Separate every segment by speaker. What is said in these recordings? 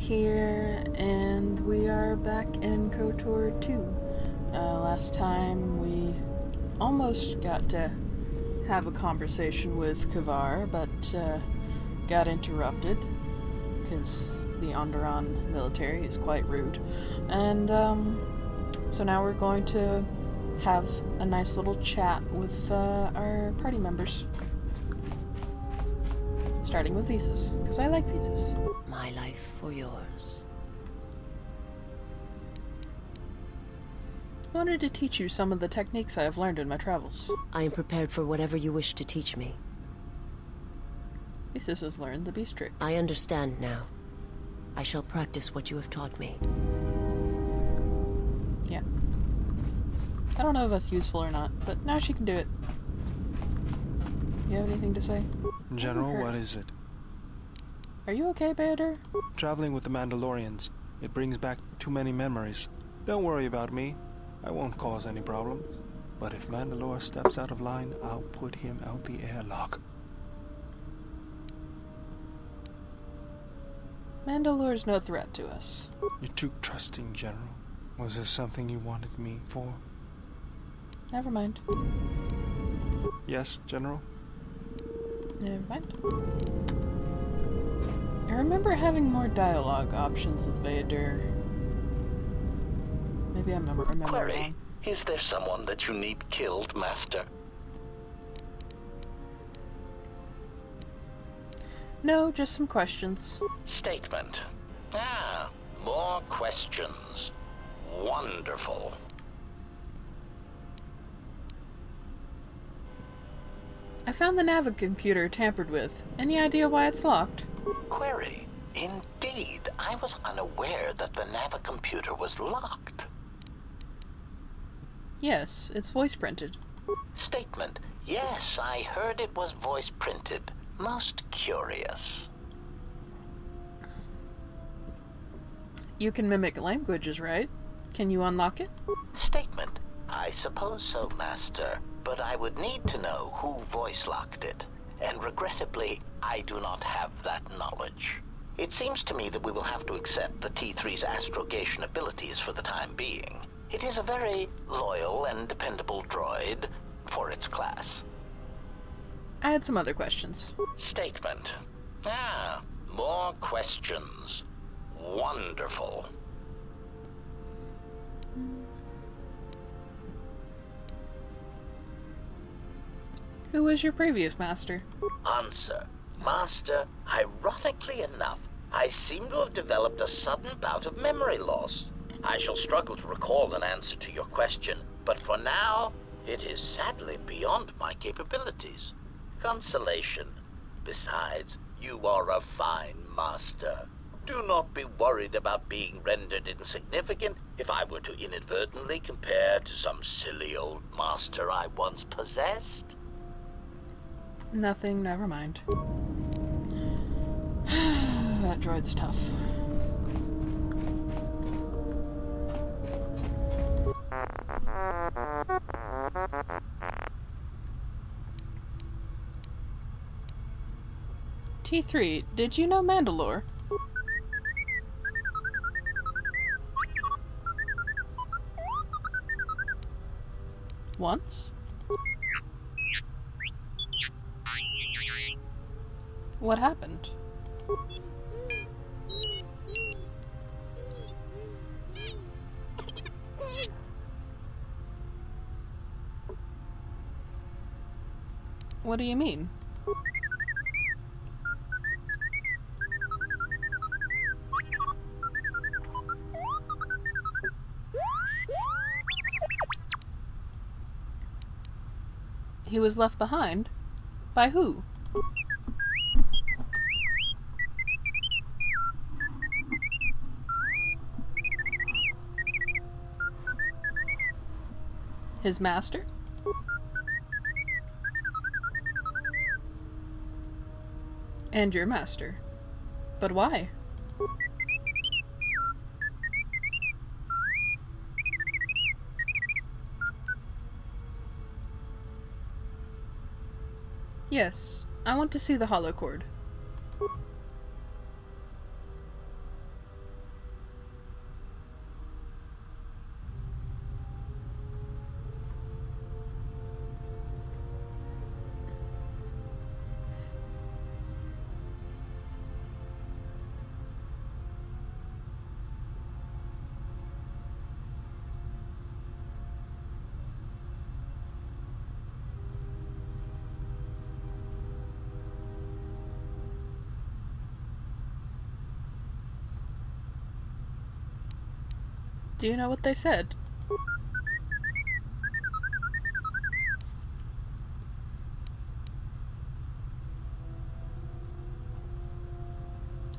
Speaker 1: here, and we are back in KOTOR 2. Last time we almost got to have a conversation with Kavar, but got interrupted because the Onderon military is quite rude. And so now we're going to have a nice little chat with our party members. Starting with visas, because I like visas.
Speaker 2: My life for yours.
Speaker 1: I wanted to teach you some of the techniques I have learned in my travels.
Speaker 2: I am prepared for whatever you wish to teach me.
Speaker 1: Visas has learned the beast trick.
Speaker 2: I understand now. I shall practice what you have taught me.
Speaker 1: Yeah. I don't know if that's useful or not, but now she can do it. You have anything to say?
Speaker 3: General, what is it?
Speaker 1: Are you okay, Bader?
Speaker 3: Traveling with the Mandalorians. It brings back too many memories. Don't worry about me. I won't cause any problems. But if Mandalore steps out of line, I'll put him out the airlock.
Speaker 1: Mandalore's no threat to us.
Speaker 3: You're too trusting, General. Was there something you wanted me for?
Speaker 1: Never mind.
Speaker 3: Yes, General?
Speaker 1: Never mind. I remember having more dialogue options with Bader. Maybe I remember
Speaker 4: Query,
Speaker 1: wrong.
Speaker 4: is there someone that you need killed, Master?
Speaker 1: No, just some questions.
Speaker 4: Statement. Ah, more questions. Wonderful.
Speaker 1: I found the Navicomputer tampered with. Any idea why it's locked?
Speaker 4: Query. Indeed, I was unaware that the Navicomputer was locked.
Speaker 1: Yes, it's voice printed.
Speaker 4: Statement. Yes, I heard it was voice printed. Most curious.
Speaker 1: You can mimic languages, right? Can you unlock it?
Speaker 4: Statement. I suppose so, Master, but I would need to know who voice locked it, and regrettably, I do not have that knowledge. It seems to me that we will have to accept the T3's astrogation abilities for the time being. It is a very loyal and dependable droid for its class.
Speaker 1: I had some other questions.
Speaker 4: Statement. Ah, more questions. Wonderful.
Speaker 1: Who was your previous master?
Speaker 4: Answer. Master, ironically enough, I seem to have developed a sudden bout of memory loss. I shall struggle to recall an answer to your question, but for now, it is sadly beyond my capabilities. Consolation. Besides, you are a fine master. Do not be worried about being rendered insignificant if I were to inadvertently compare to some silly old master I once possessed.
Speaker 1: Nothing, never mind. That droid's tough. T3, did you know Mandalore? Once? What happened? What do you mean? He was left behind? By who? His master? And your master. But why? Yes, I want to see the holocord. Do you know what they said?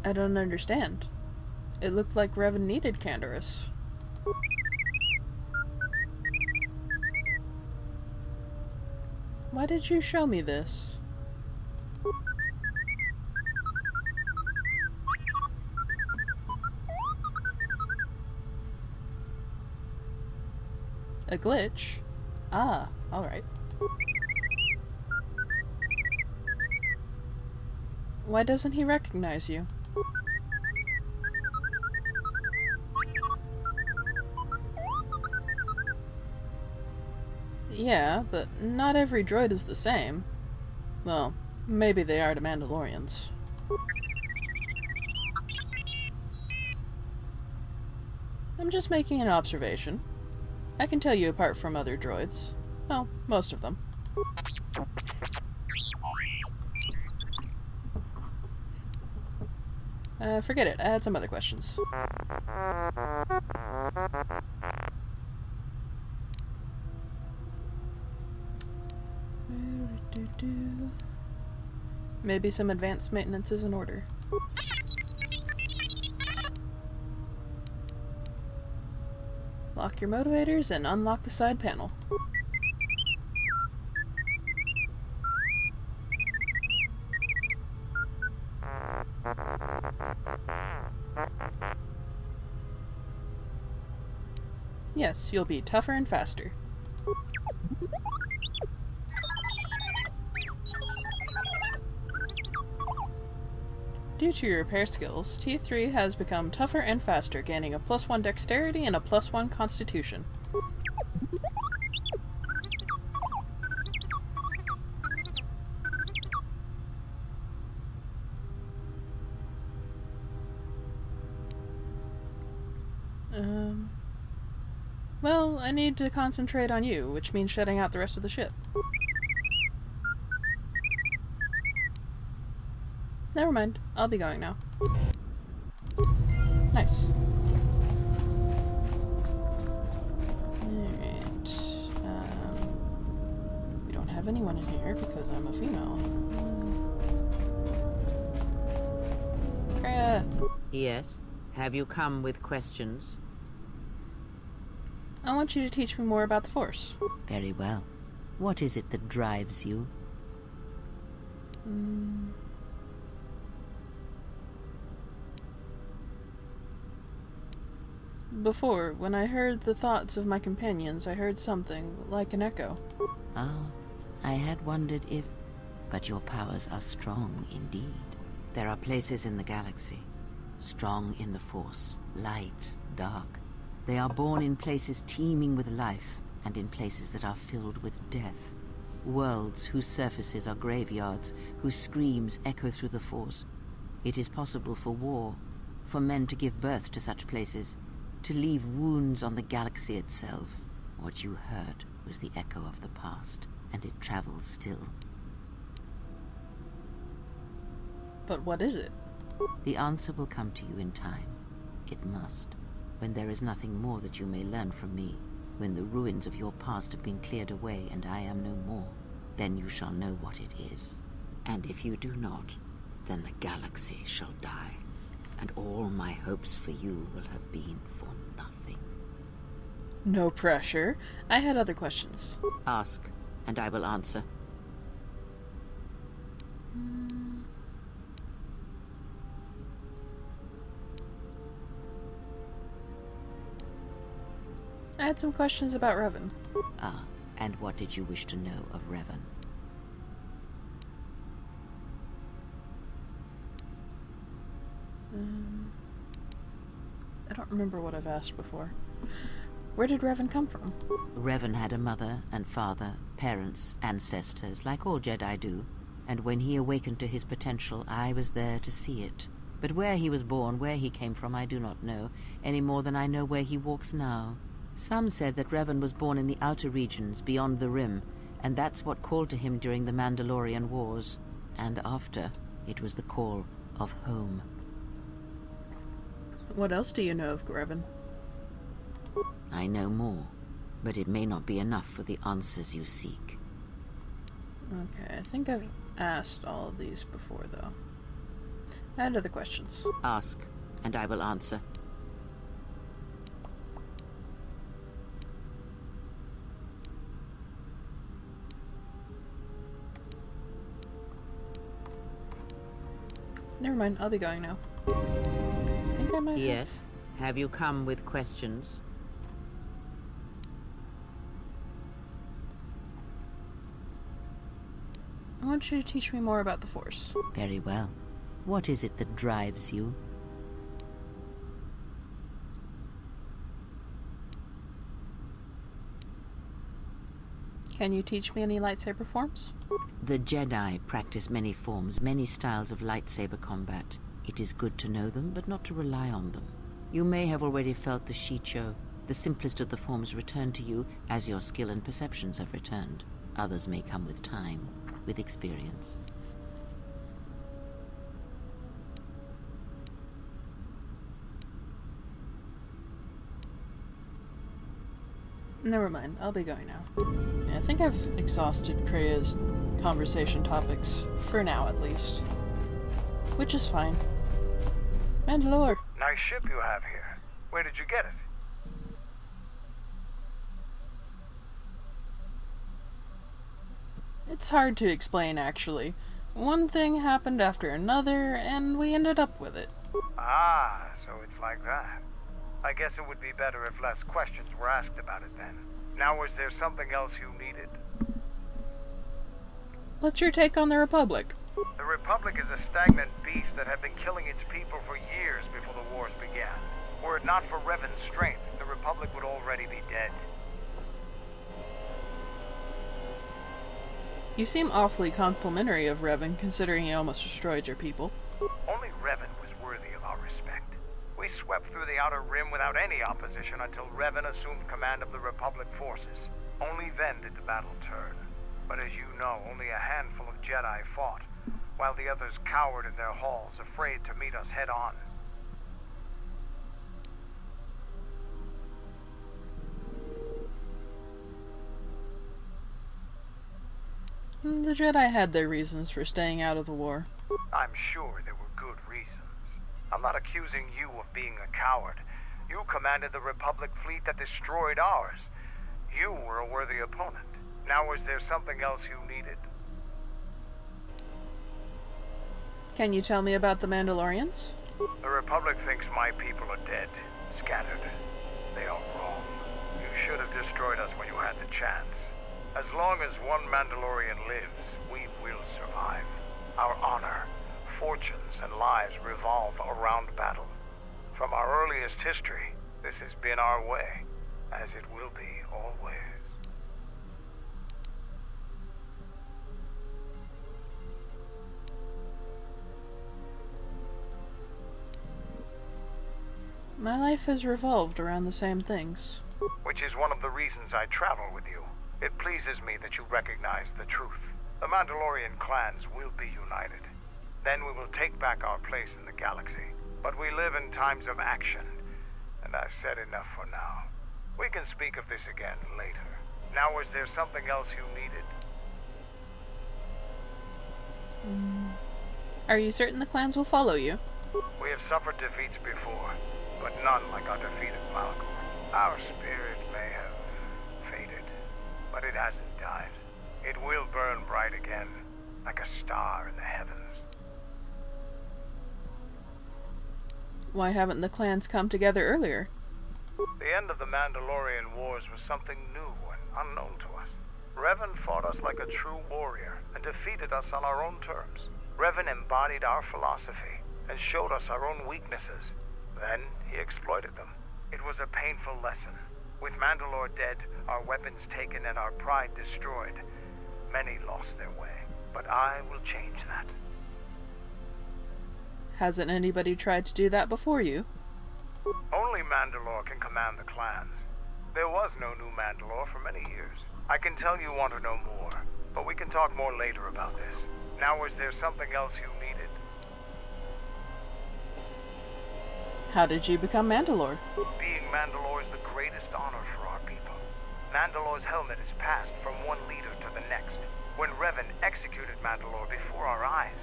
Speaker 1: I don't understand. It looked like Revan needed Canderous. Why did you show me this? A glitch? Ah, alright. Why doesn't he recognize you? Yeah, but not every droid is the same. Well, maybe they are to Mandalorians. I'm just making an observation. I can tell you apart from other droids. Well, most of them. Forget it. I had some other questions. Maybe some advanced maintenance is in order. Lock your motivators and unlock the side panel. Yes, you'll be tougher and faster. Due to your repair skills, T3 has become tougher and faster, gaining a +1 dexterity and a +1 constitution. Well, I need to concentrate on you, which means shutting out the rest of the ship. Never mind. I'll be going now. Nice. Alright. We don't have anyone in here because I'm a female. Kreia!
Speaker 5: Yes? Have you come with questions?
Speaker 1: I want you to teach me more about the Force.
Speaker 5: Very well. What is it that drives you?
Speaker 1: Before, when I heard the thoughts of my companions, I heard something like an echo.
Speaker 5: Ah, I had wondered if... But your powers are strong indeed. There are places in the galaxy, strong in the Force, light, dark. They are born in places teeming with life, and in places that are filled with death. Worlds whose surfaces are graveyards, whose screams echo through the Force. It is possible for war, for men to give birth to such places, to leave wounds on the galaxy itself. What you heard was the echo of the past, and it travels still.
Speaker 1: But what is it?
Speaker 5: The answer will come to you in time. It must. When there is nothing more that you may learn from me, when the ruins of your past have been cleared away and I am no more, then you shall know what it is. And if you do not, then the galaxy shall die, and all my hopes for you will have been for nothing.
Speaker 1: No pressure. I had other questions.
Speaker 5: Ask, and I will answer.
Speaker 1: I had some questions about Revan.
Speaker 5: Ah, and what did you wish to know of Revan?
Speaker 1: I don't remember what I've asked before. Where did Revan come from?
Speaker 5: Revan had a mother and father, parents, ancestors, like all Jedi do. And when he awakened to his potential, I was there to see it. But where he was born, where he came from, I do not know, any more than I know where he walks now. Some said that Revan was born in the outer regions, beyond the Rim, and that's what called to him during the Mandalorian Wars. And after, it was the call of home.
Speaker 1: What else do you know of Revan?
Speaker 5: I know more, but it may not be enough for the answers you seek.
Speaker 1: Okay, I think I've asked all of these before, though. I had other questions.
Speaker 5: Ask, and I will answer.
Speaker 1: Never mind, I'll be going now. I think I might have...
Speaker 5: Yes? Have you come with questions?
Speaker 1: I want you to teach me more about the Force.
Speaker 5: Very well. What is it that drives you?
Speaker 1: Can you teach me any lightsaber forms?
Speaker 5: The Jedi practice many forms, many styles of lightsaber combat. It is good to know them, but not to rely on them. You may have already felt the Shicho. The simplest of the forms return to you as your skill and perceptions have returned. Others may come with time, with experience.
Speaker 1: Never mind, I'll be going now. Yeah, I think I've exhausted Krea's conversation topics, for now at least. Which is fine. Mandalore!
Speaker 6: Nice ship you have here. Where did you get it?
Speaker 1: It's hard to explain, actually. One thing happened after another, and we ended up with it.
Speaker 6: Ah, so it's like that. I guess it would be better if less questions were asked about it then. Now, was there something else you needed?
Speaker 1: What's your take on the Republic?
Speaker 6: The Republic is a stagnant beast that had been killing its people for years before the wars began. Were it not for Revan's strength, the Republic would already be dead.
Speaker 1: You seem awfully complimentary of Revan, considering he almost destroyed your people.
Speaker 6: Only Revan was worthy of our respect. We swept through the Outer Rim without any opposition until Revan assumed command of the Republic forces. Only then did the battle turn. But as you know, only a handful of Jedi fought, while the others cowered in their halls, afraid to meet us head-on.
Speaker 1: The Jedi had their reasons for staying out of the war.
Speaker 6: I'm sure there were good reasons. I'm not accusing you of being a coward. You commanded the Republic fleet that destroyed ours. You were a worthy opponent. Now, was there something else you needed?
Speaker 1: Can you tell me about the Mandalorians?
Speaker 6: The Republic thinks my people are dead, scattered. They are wrong. You should have destroyed us when you had the chance. As long as one Mandalorian lives, we will survive. Our honor, fortunes, and lives revolve around battle. From our earliest history, this has been our way, as it will be always.
Speaker 1: My life has revolved around the same things.
Speaker 6: Which is one of the reasons I travel with you. It pleases me that you recognize the truth. The Mandalorian clans will be united. Then we will take back our place in the galaxy. But we live in times of action, and I've said enough for now. We can speak of this again later. Now, was there something else you needed?
Speaker 1: Are you certain the clans will follow you?
Speaker 6: We have suffered defeats before, but none like our defeat at Malachor. Our spirit may have faded, but it hasn't died. It will burn bright again, like a star in the heavens.
Speaker 1: Why haven't the clans come together earlier?
Speaker 6: The end of the Mandalorian Wars was something new and unknown to us. Revan fought us like a true warrior and defeated us on our own terms. Revan embodied our philosophy and showed us our own weaknesses. Then he exploited them. It was a painful lesson. With Mandalore dead, our weapons taken, and our pride destroyed, many lost their way. But I will change that.
Speaker 1: Hasn't anybody tried to do that before you?
Speaker 6: Only Mandalore can command the clans. There was no new Mandalore for many years. I can tell you want to know more, but we can talk more later about this. Now, was there something else you needed?
Speaker 1: How did you become Mandalore?
Speaker 6: Being Mandalore is the greatest honor for our people. Mandalore's helmet is passed from one leader to the next. When Revan executed Mandalore before our eyes,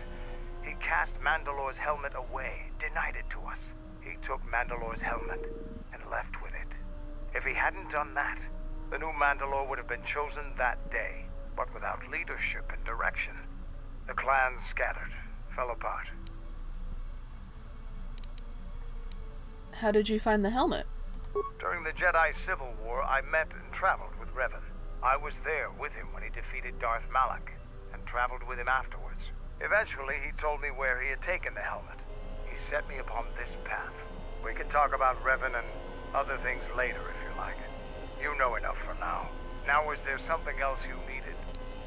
Speaker 6: he cast Mandalore's helmet away, denied it to us. He took Mandalore's helmet and left with it. If he hadn't done that, the new Mandalore would have been chosen that day. But without leadership and direction, the clans scattered, fell apart.
Speaker 1: How did you find the helmet?
Speaker 6: During the Jedi Civil War, I met and traveled with Revan. I was there with him when he defeated Darth Malak, and traveled with him afterwards. Eventually, he told me where he had taken the helmet. He set me upon this path. We can talk about Revan and other things later if you like. You know enough for now. Now, is there something else you needed?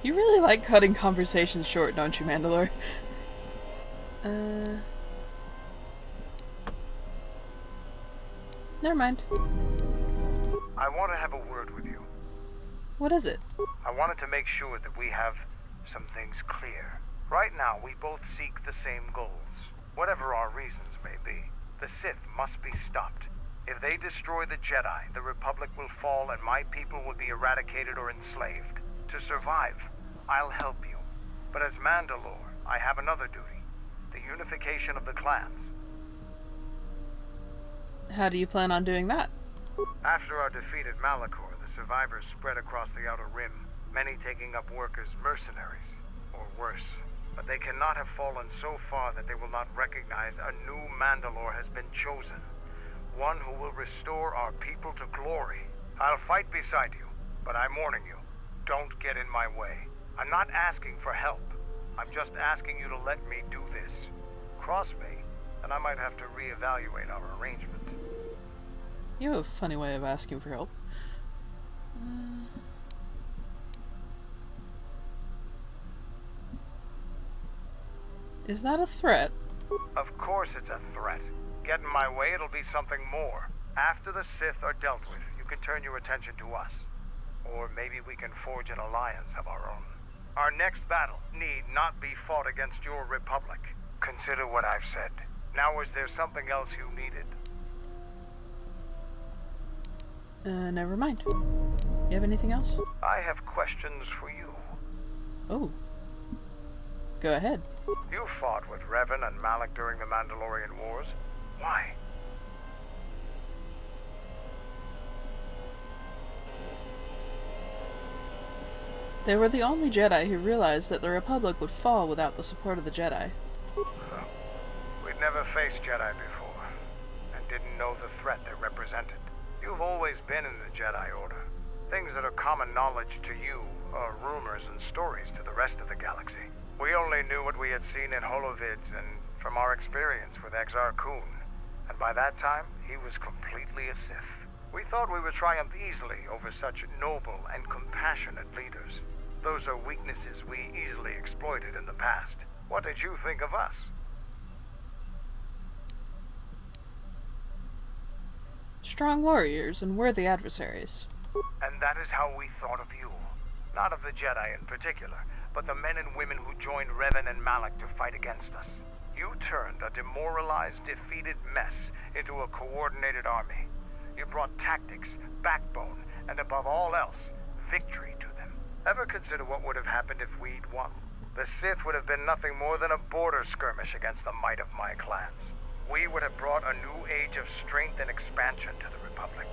Speaker 1: You really like cutting conversations short, don't you, Mandalore? Never mind.
Speaker 6: I want to have a word with you.
Speaker 1: What is it?
Speaker 6: I wanted to make sure that we have some things clear. Right now, we both seek the same goals, whatever our reasons may be. The Sith must be stopped. If they destroy the Jedi, the Republic will fall and my people will be eradicated or enslaved. To survive, I'll help you. But as Mandalore, I have another duty. The unification of the clans.
Speaker 1: How do you plan on doing that?
Speaker 6: After our defeat at Malachor, the survivors spread across the Outer Rim, many taking up work as mercenaries, or worse. But they cannot have fallen so far that they will not recognize a new Mandalore has been chosen. One who will restore our people to glory. I'll fight beside you, but I'm warning you, don't get in my way. I'm not asking for help. I'm just asking you to let me do this. Cross me, and I might have to reevaluate our arrangement.
Speaker 1: You have a funny way of asking for help. Is that a threat?
Speaker 6: Of course it's a threat. Get in my way, it'll be something more. After the Sith are dealt with, you can turn your attention to us. Or maybe we can forge an alliance of our own. Our next battle need not be fought against your Republic. Consider what I've said. Now, is there something else you needed?
Speaker 1: Never mind. You have anything else?
Speaker 6: I have questions for you.
Speaker 1: Oh. Go ahead.
Speaker 6: You fought with Revan and Malak during the Mandalorian Wars. Why?
Speaker 1: They were the only Jedi who realized that the Republic would fall without the support of the Jedi.
Speaker 6: We'd never faced Jedi before, and didn't know the threat they represented. You've always been in the Jedi Order. Things that are common knowledge to you are rumors and stories to the rest of the galaxy. We only knew what we had seen in holovids and from our experience with Exar Kun. And by that time, he was completely a Sith. We thought we would triumph easily over such noble and compassionate leaders. Those are weaknesses we easily exploited in the past. What did you think of us?
Speaker 1: Strong warriors and worthy adversaries.
Speaker 6: And that is how we thought of you. Not of the Jedi in particular, but the men and women who joined Revan and Malak to fight against us. You turned a demoralized, defeated mess into a coordinated army. You brought tactics, backbone, and above all else, victory to them. Ever consider what would have happened if we'd won? The Sith would have been nothing more than a border skirmish against the might of my clans. We would have brought a new age of strength and expansion to the Republic,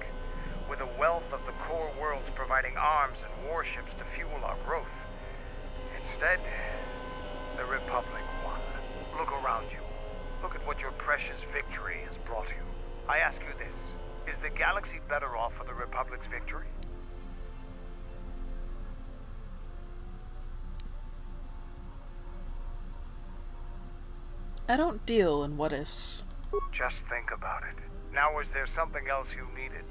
Speaker 6: with a wealth of the core worlds providing arms and warships to fuel our growth. Instead, the Republic won. Look around you. Look at what your precious victory has brought you. I ask you this, is the galaxy better off for the Republic's victory?
Speaker 1: I don't deal in what-ifs.
Speaker 6: Just think about it. Now, is there something else you needed?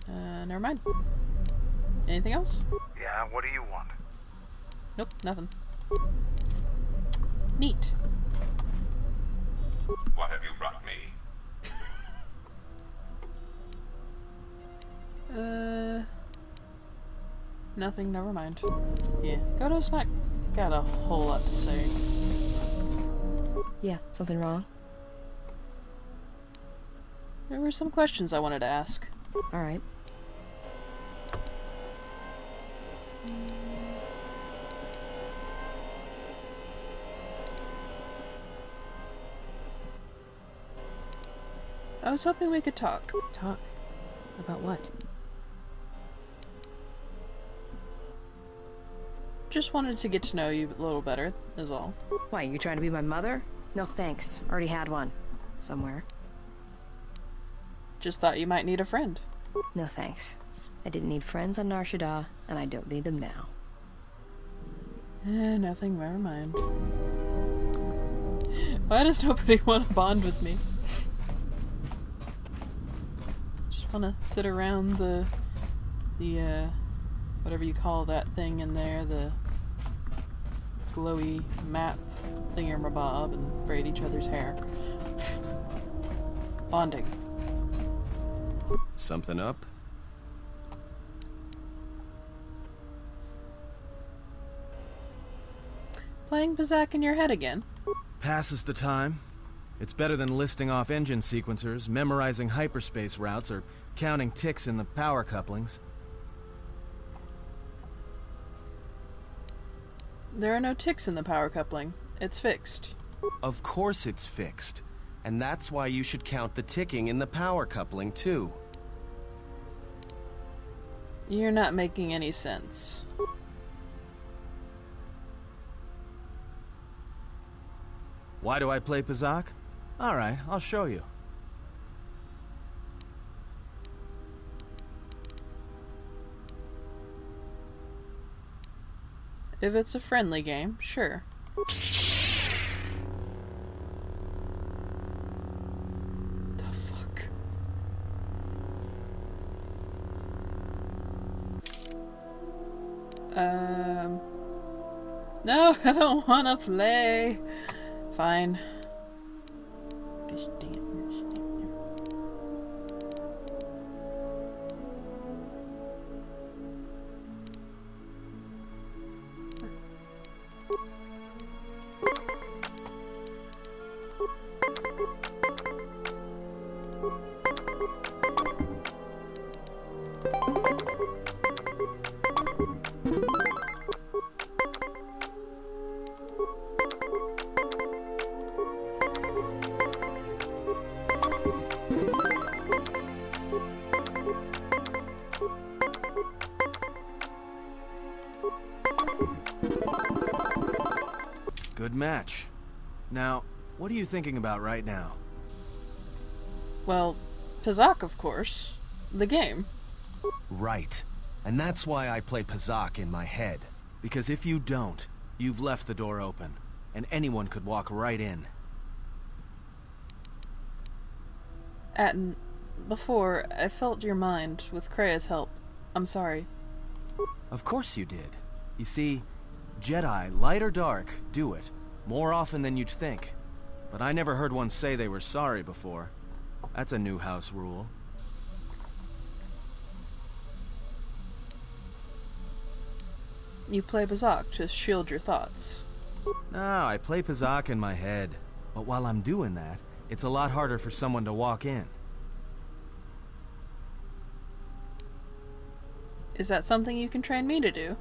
Speaker 1: Never mind. Anything else?
Speaker 6: Yeah, what do you want?
Speaker 1: Nope, nothing. Neat.
Speaker 7: What have you brought me?
Speaker 1: Nothing, never mind. Yeah, KOTOR's not got a whole lot to say.
Speaker 2: Yeah, something wrong?
Speaker 1: There were some questions I wanted to ask.
Speaker 7: Alright.
Speaker 1: I was hoping we could talk.
Speaker 7: Talk? About what?
Speaker 1: Just wanted to get to know you a little better, is all.
Speaker 7: Why, you trying to be my mother? No thanks. Already had one. Somewhere.
Speaker 1: Just thought you might need a friend.
Speaker 7: No thanks. I didn't need friends on Nar Shaddaa, and I don't need them now.
Speaker 1: Nothing, never mind. Why does nobody want to bond with me? Just want to sit around the whatever you call that thing in there, the glowy map thingamabob, and braid each other's hair. Bonding.
Speaker 8: Something up?
Speaker 1: Playing Pizak in your head again.
Speaker 8: Passes the time. It's better than listing off engine sequencers, memorizing hyperspace routes, or counting ticks in the power couplings.
Speaker 1: There are no ticks in the power coupling. It's fixed.
Speaker 8: Of course it's fixed. And that's why you should count the ticking in the power coupling, too.
Speaker 1: You're not making any sense.
Speaker 8: Why do I play Pizak? Alright, I'll show you.
Speaker 1: If it's a friendly game, sure. The fuck? No, I don't wanna play. Fine. Gosh dang it.
Speaker 8: Good match. Now, what are you thinking about right now?
Speaker 1: Well, Pizak, of course. The game.
Speaker 8: Right. And that's why I play Pizak in my head. Because if you don't, you've left the door open, and anyone could walk right in.
Speaker 1: Atten, before, I felt your mind with Krea's help. I'm sorry.
Speaker 8: Of course you did. You see, Jedi, light or dark, do it. More often than you'd think. But I never heard one say they were sorry before. That's a new house rule.
Speaker 1: You play Pizak to shield your thoughts.
Speaker 8: No, I play Pizak in my head. But while I'm doing that, it's a lot harder for someone to walk in.
Speaker 1: Is that something you can train me to do?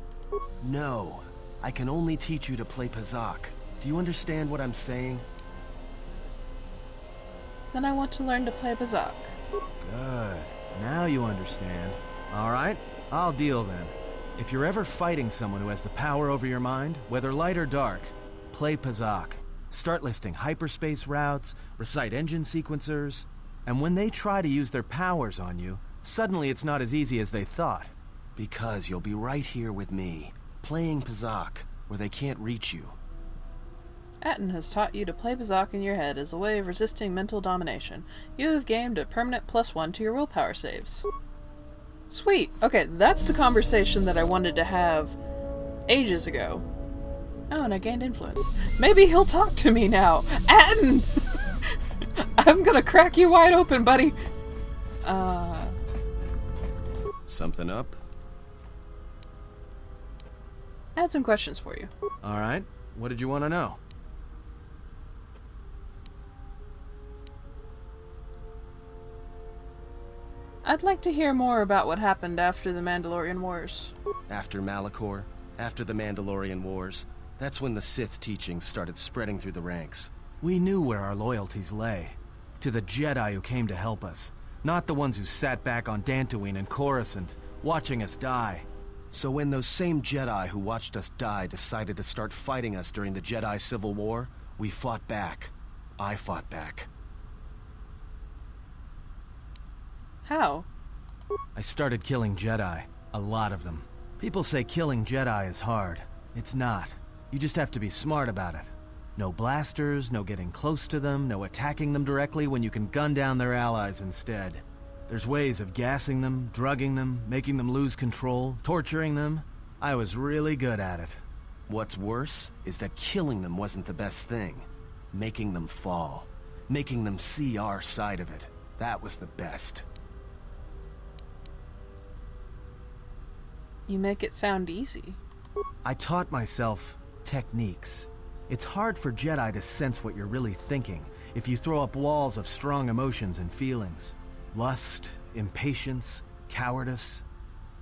Speaker 8: No. I can only teach you to play Pizak. Do you understand what I'm saying?
Speaker 1: Then I want to learn to play Pizak.
Speaker 8: Good. Now you understand. Alright, I'll deal then. If you're ever fighting someone who has the power over your mind, whether light or dark, play Pizak. Start listing hyperspace routes, recite engine sequencers, and when they try to use their powers on you, suddenly it's not as easy as they thought. Because you'll be right here with me, playing Pizak, where they can't reach you.
Speaker 1: Atten has taught you to play Pizak in your head as a way of resisting mental domination. You have gained a permanent +1 to your willpower saves. Sweet! Okay, that's the conversation that I wanted to have ages ago. Oh, and I gained influence. Maybe he'll talk to me now! Atten! I'm gonna crack you wide open, buddy!
Speaker 8: Something up?
Speaker 1: I had some questions for you.
Speaker 8: Alright, what did you want to know?
Speaker 1: I'd like to hear more about what happened after the Mandalorian Wars.
Speaker 9: After Malachor, after the Mandalorian Wars, that's when the Sith teachings started spreading through the ranks.
Speaker 8: We knew where our loyalties lay. To the Jedi who came to help us, not the ones who sat back on Dantooine and Coruscant, watching us die.
Speaker 9: So when those same Jedi who watched us die decided to start fighting us during the Jedi Civil War, we fought back. I fought back.
Speaker 1: How?
Speaker 8: I started killing Jedi. A lot of them. People say killing Jedi is hard. It's not. You just have to be smart about it. No blasters, no getting close to them, no attacking them directly when you can gun down their allies instead. There's ways of gassing them, drugging them, making them lose control, torturing them. I was really good at it.
Speaker 9: What's worse is that killing them wasn't the best thing. Making them fall. Making them see our side of it. That was the best.
Speaker 1: You make it sound easy.
Speaker 8: I taught myself techniques. It's hard for Jedi to sense what you're really thinking if you throw up walls of strong emotions and feelings. Lust, impatience, cowardice.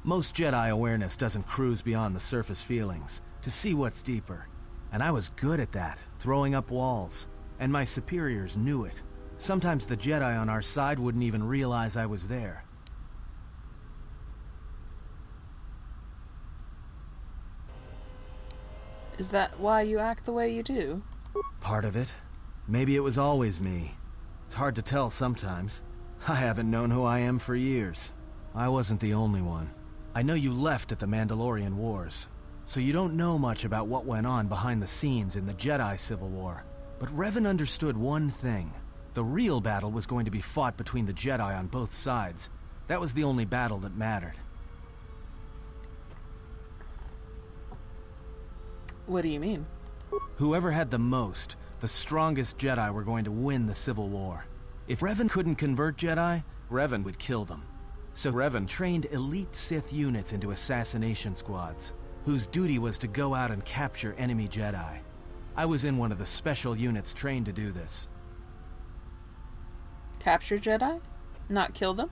Speaker 8: Most Jedi awareness doesn't cruise beyond the surface feelings, to see what's deeper. And I was good at that, throwing up walls. And my superiors knew it. Sometimes the Jedi on our side wouldn't even realize I was there.
Speaker 1: Is that why you act the way you do?
Speaker 8: Part of it. Maybe it was always me. It's hard to tell sometimes. I haven't known who I am for years. I wasn't the only one. I know you left at the Mandalorian Wars, so you don't know much about what went on behind the scenes in the Jedi Civil War. But Revan understood one thing. The real battle was going to be fought between the Jedi on both sides. That was the only battle that mattered.
Speaker 1: What do you mean?
Speaker 8: Whoever had the most, the strongest Jedi were going to win the Civil War. If Revan couldn't convert Jedi, Revan would kill them. So Revan trained elite Sith units into assassination squads, whose duty was to go out and capture enemy Jedi. I was in one of the special units trained to do this.
Speaker 1: Capture Jedi? Not kill them?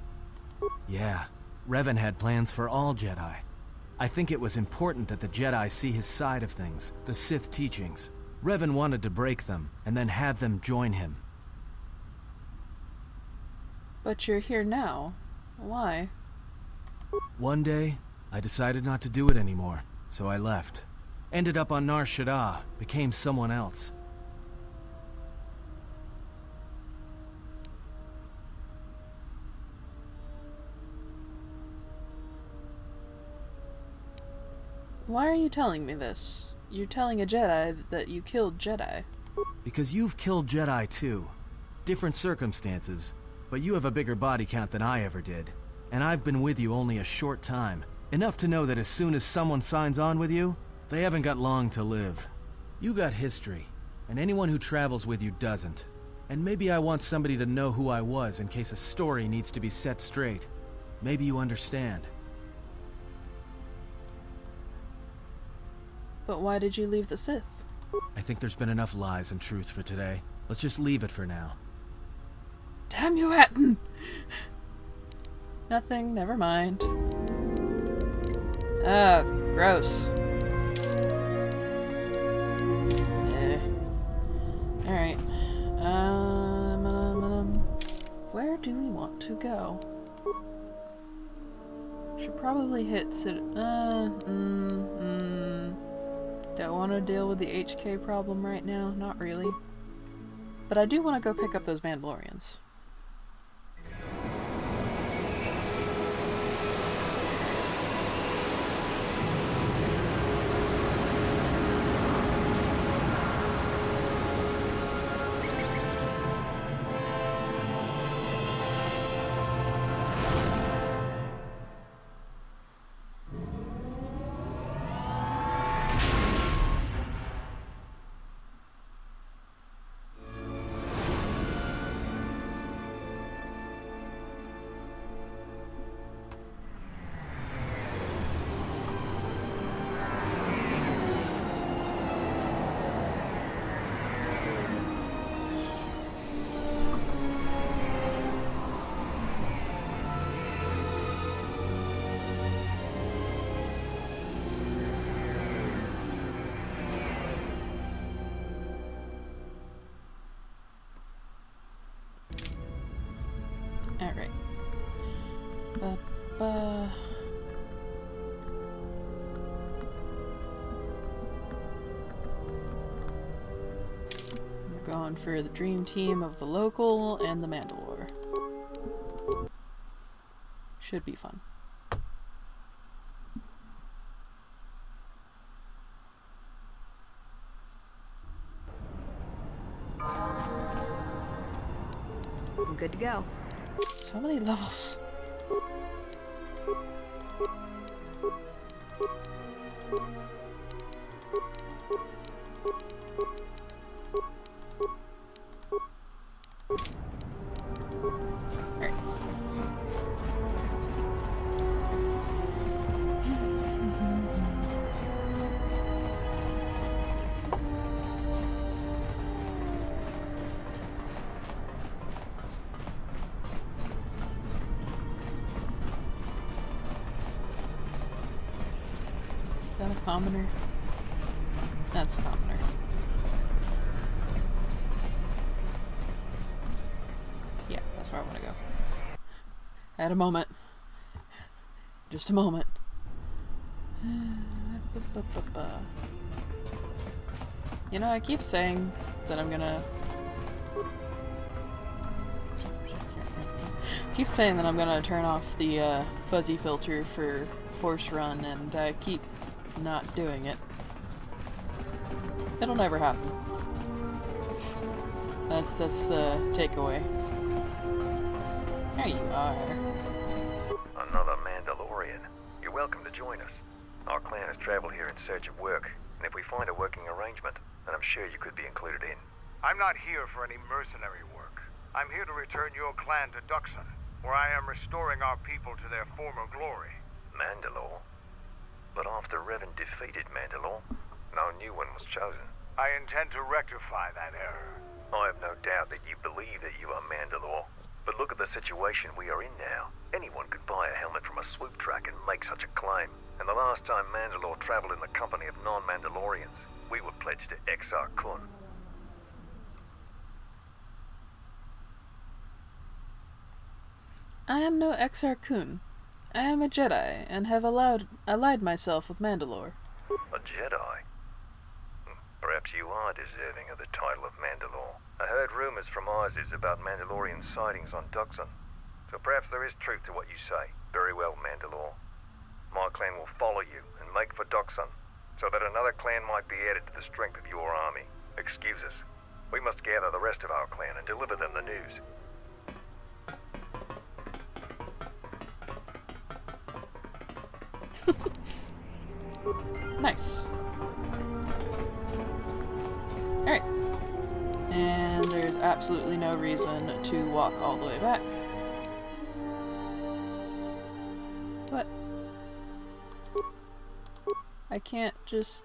Speaker 8: Yeah, Revan had plans for all Jedi. I think it was important that the Jedi see his side of things, the Sith teachings. Revan wanted to break them, and then have them join him.
Speaker 1: But you're here now. Why?
Speaker 8: One day, I decided not to do it anymore, so I left. Ended up on Nar Shaddaa, became someone else.
Speaker 1: Why are you telling me this? You're telling a Jedi that you killed Jedi.
Speaker 8: Because you've killed Jedi too. Different circumstances, but you have a bigger body count than I ever did. And I've been with you only a short time. Enough to know that as soon as someone signs on with you, they haven't got long to live. You got history, and anyone who travels with you doesn't. And maybe I want somebody to know who I was in case a story needs to be set straight. Maybe you understand.
Speaker 1: But why did you leave the Sith?
Speaker 8: I think there's been enough lies and truth for today. Let's just leave it for now.
Speaker 1: Damn you, Hatton! Nothing, never mind. Ah, gross. Alright. Where do we want to go? Should probably hit Don't want to deal with the HK problem right now, not really. But I do want to go pick up those Mandalorians. Ba-ba-ba. We're going for the dream team of the local and the Mandalore. Should be fun.
Speaker 7: I'm good to go.
Speaker 1: So many levels. Alright. Is that a commoner? That's a commoner. Yeah, that's where I want to go. At a moment. Just a moment. You know, I keep saying that I'm gonna... keep saying that I'm gonna turn off the fuzzy filter for Force Run, and I keep not doing it. It'll never happen. That's the takeaway. There you are.
Speaker 10: Another Mandalorian. You're welcome to join us. Our clan has traveled here in search of work, and if we find a working arrangement, then I'm sure you could be included in.
Speaker 6: I'm not here for any mercenary work. I'm here to return your clan to Duxon, where I am restoring our people to their former glory.
Speaker 10: Mandalore? But after Revan defeated Mandalore, no new one was chosen.
Speaker 6: I intend to rectify that error.
Speaker 10: I have no doubt that you believe that you are Mandalore. But look at the situation we are in now. Anyone could buy a helmet from a swoop track and make such a claim. And the last time Mandalore traveled in the company of non-Mandalorians, we were pledged to Exar Kun.
Speaker 1: I am no Exar Kun. I am a Jedi, and have allied myself with Mandalore.
Speaker 10: A Jedi? Perhaps you are deserving of the title of Mandalore. I heard rumors from Isis about Mandalorian sightings on Duxon. So perhaps there is truth to what you say. Very well, Mandalore. My clan will follow you and make for Duxon, so that another clan might be added to the strength of your army. Excuse us. We must gather the rest of our clan and deliver them the news.
Speaker 1: Nice. Alright. And there's absolutely no reason to walk all the way back. What? I can't just...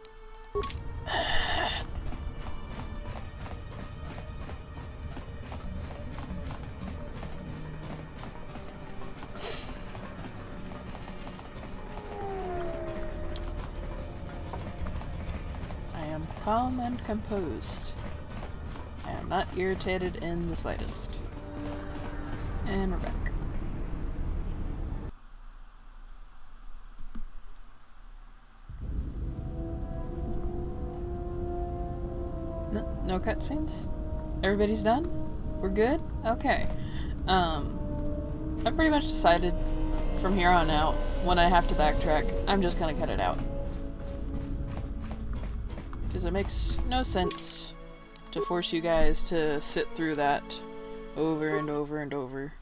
Speaker 1: I am calm and composed. I am not irritated in the slightest. And we're back. No cutscenes? Everybody's done? We're good? Okay. I've pretty much decided from here on out, when I have to backtrack, I'm just gonna cut it out. Because it makes no sense to force you guys to sit through that over and over and over.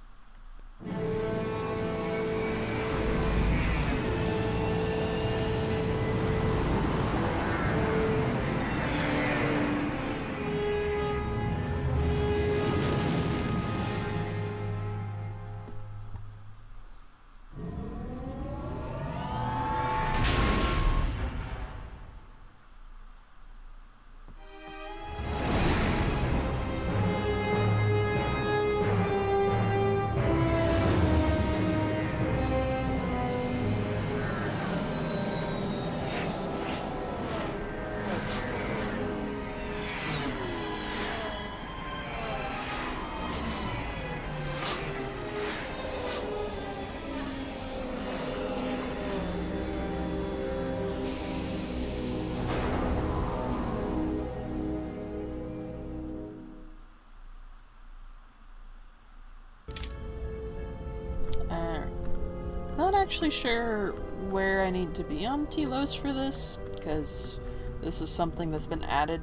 Speaker 1: not actually sure where I need to be on Telos for this, because this is something that's been added,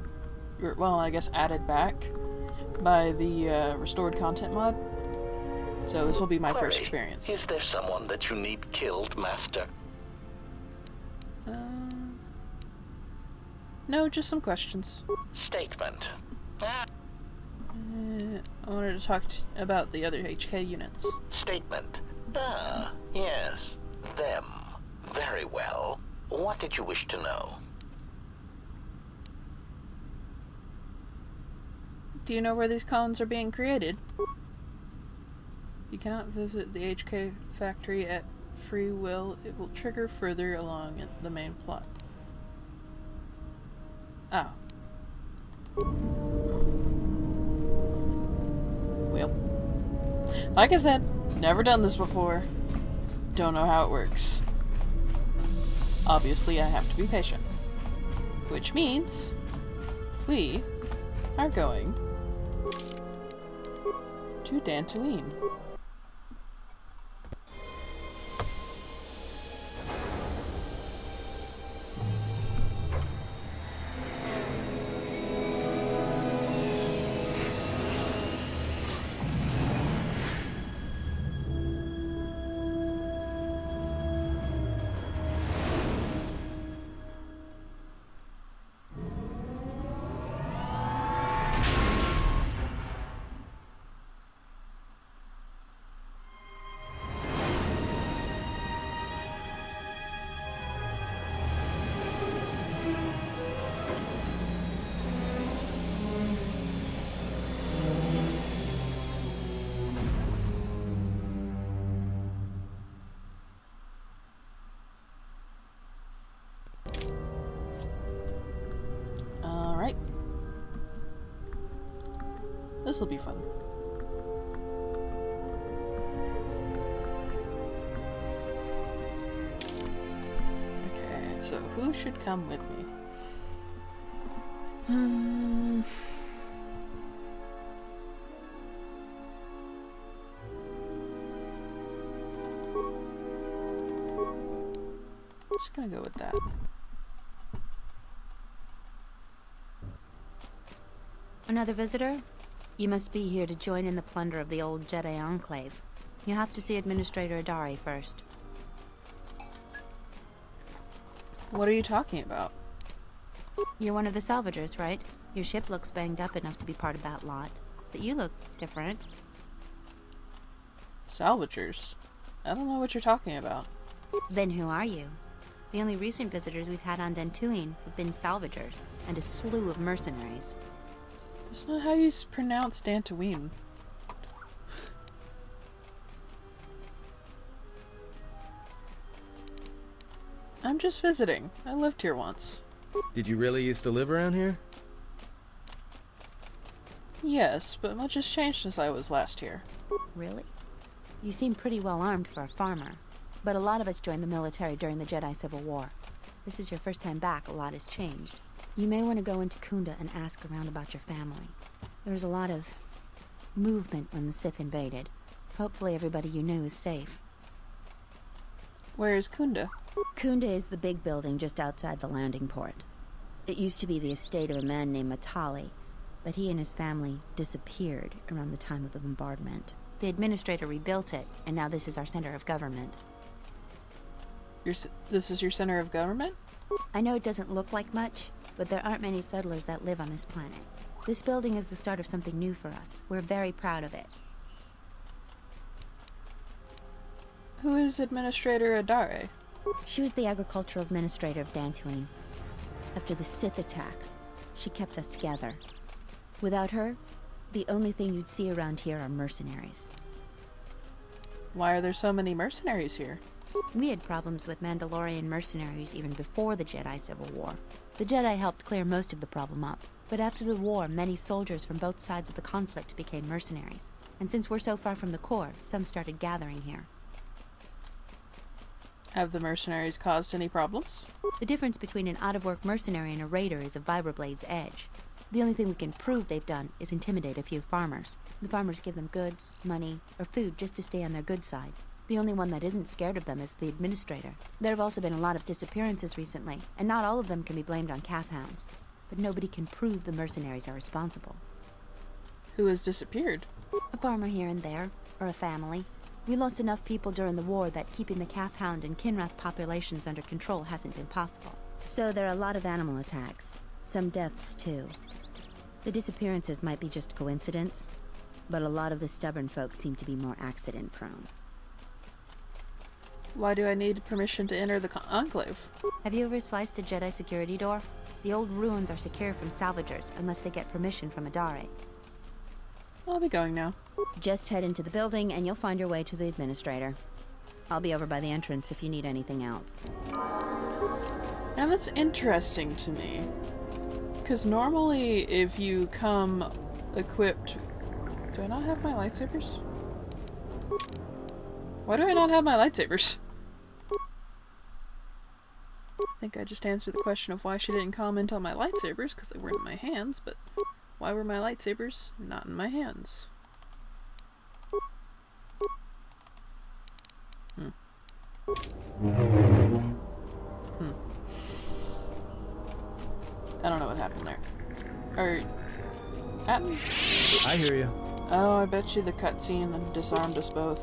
Speaker 1: or, well, I guess added back by the restored content mod. So this will be my first experience.
Speaker 4: Is there someone that you need killed, Master?
Speaker 1: No, just some questions.
Speaker 4: Statement.
Speaker 1: I wanted to talk about the other HK units.
Speaker 4: Statement. Ah, yes. Them. Very well. What did you wish to know?
Speaker 1: Do you know where these columns are being created? You cannot visit the HK factory at free will. It will trigger further along in the main plot. Oh. Well. Like I said, never done this before. Don't know how it works. Obviously, I have to be patient. Which means we are going to Dantooine. Alright. This will be fun. Okay, so who should come with me? Just gonna go with that.
Speaker 11: Another visitor? You must be here to join in the plunder of the old Jedi Enclave. You have to see Administrator Adari first.
Speaker 1: What are you talking about?
Speaker 11: You're one of the salvagers, right? Your ship looks banged up enough to be part of that lot. But you look different.
Speaker 1: Salvagers? I don't know what you're talking about.
Speaker 11: Then who are you? The only recent visitors we've had on Dantooine have been salvagers, and a slew of mercenaries.
Speaker 1: That's not how you pronounce Dantooine. I'm just visiting. I lived here once.
Speaker 8: Did you really used to live around here?
Speaker 1: Yes, but much has changed since I was last here.
Speaker 11: Really? You seem pretty well armed for a farmer. But a lot of us joined the military during the Jedi Civil War. This is your first time back, a lot has changed. You may want to go into Kunda and ask around about your family. There was a lot of movement when the Sith invaded. Hopefully everybody you knew is safe.
Speaker 1: Where is Kunda?
Speaker 11: Kunda is the big building just outside the landing port. It used to be the estate of a man named Matali, but he and his family disappeared around the time of the bombardment. The administrator rebuilt it, and now this is our center of government.
Speaker 1: This is your center of government?
Speaker 11: I know it doesn't look like much, but there aren't many settlers that live on this planet. This building is the start of something new for us. We're very proud of it.
Speaker 1: Who is Administrator Adare?
Speaker 11: She was the agricultural administrator of Dantooine. After the Sith attack, she kept us together. Without her, the only thing you'd see around here are mercenaries.
Speaker 1: Why are there so many mercenaries here?
Speaker 11: We had problems with Mandalorian mercenaries even before the Jedi Civil War. The Jedi helped clear most of the problem up, but after the war, many soldiers from both sides of the conflict became mercenaries. And since we're so far from the core, some started gathering here.
Speaker 1: Have the mercenaries caused any problems?
Speaker 11: The difference between an out-of-work mercenary and a raider is a vibroblade's edge. The only thing we can prove they've done is intimidate a few farmers. The farmers give them goods, money, or food just to stay on their good side. The only one that isn't scared of them is the administrator. There have also been a lot of disappearances recently, and not all of them can be blamed on Kath hounds. But nobody can prove the mercenaries are responsible.
Speaker 1: Who has disappeared?
Speaker 11: A farmer here and there, or a family. We lost enough people during the war that keeping the Kath hound and Kinrath populations under control hasn't been possible. So there are a lot of animal attacks. Some deaths, too. The disappearances might be just coincidence, but a lot of the stubborn folk seem to be more accident-prone.
Speaker 1: Why do I need permission to enter the Enclave?
Speaker 11: Have you ever sliced a Jedi security door? The old ruins are secure from salvagers unless they get permission from Adare.
Speaker 1: I'll be going now.
Speaker 11: Just head into the building and you'll find your way to the administrator. I'll be over by the entrance if you need anything else.
Speaker 1: Now that's interesting to me. Because normally if you come equipped... Do I not have my lightsabers? Why do I not have my lightsabers? I think I just answered the question of why she didn't comment on my lightsabers, because they weren't in my hands, but why were my lightsabers not in my hands? I don't know what happened there. Or... Atton?
Speaker 8: I hear you.
Speaker 1: Oh, I bet you the cutscene disarmed us both.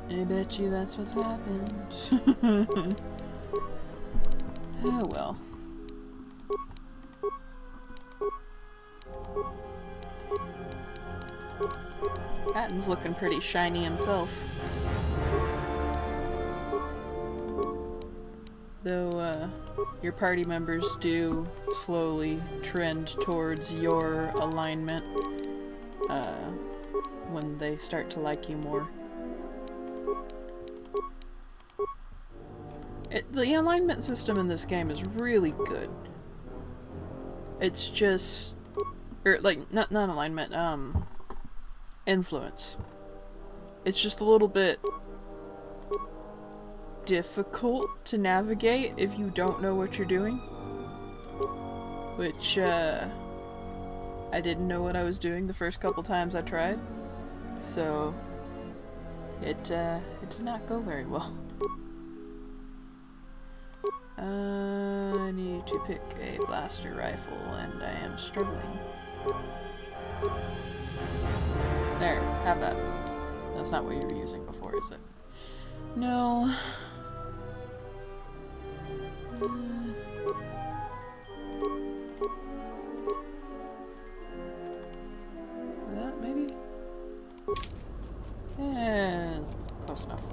Speaker 1: I bet you that's what's happened. Oh well. Atton's looking pretty shiny himself. Though, your party members do slowly trend towards your alignment, when they start to like you more. The alignment system in this game is really good. It's just... Or, like, not alignment, influence. It's just a little bit difficult to navigate if you don't know what you're doing. Which, I didn't know what I was doing the first couple times I tried. So, it did not go very well. I need to pick a blaster rifle, and I am struggling. There, have that. That's not what you were using before, is it? No. That, maybe? Yeah, close enough.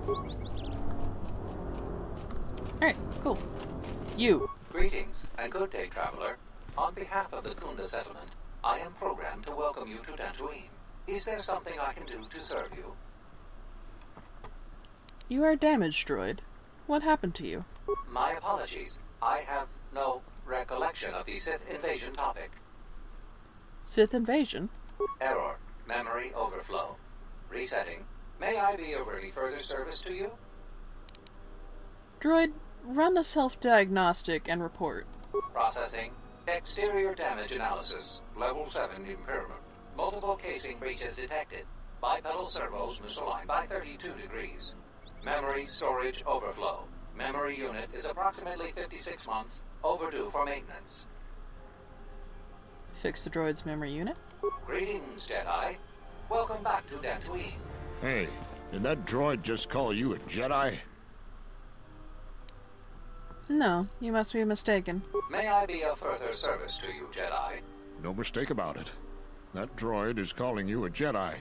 Speaker 1: Alright, cool. You.
Speaker 12: Greetings, and good day, traveler. On behalf of the Kunda settlement, I am programmed to welcome you to Dantooine. Is there something I can do to serve you?
Speaker 1: You are a damaged droid. What happened to you?
Speaker 12: My apologies. I have no recollection of the Sith invasion topic.
Speaker 1: Sith invasion?
Speaker 12: Error. Memory overflow. Resetting. May I be of any further service to you?
Speaker 1: Droid, run a self-diagnostic and report.
Speaker 12: Processing. Exterior damage analysis. Level 7 impairment. Multiple casing breaches detected. Bipedal servos misaligned by 32 degrees. Memory storage overflow. Memory unit is approximately 56 months overdue for maintenance.
Speaker 1: Fix the droid's memory unit.
Speaker 12: Greetings, Jedi. Welcome back to Dantooine.
Speaker 13: Hey, did that droid just call you a Jedi?
Speaker 1: No, you must be mistaken.
Speaker 12: May I be of further service to you, Jedi?
Speaker 13: No mistake about it. That droid is calling you a Jedi.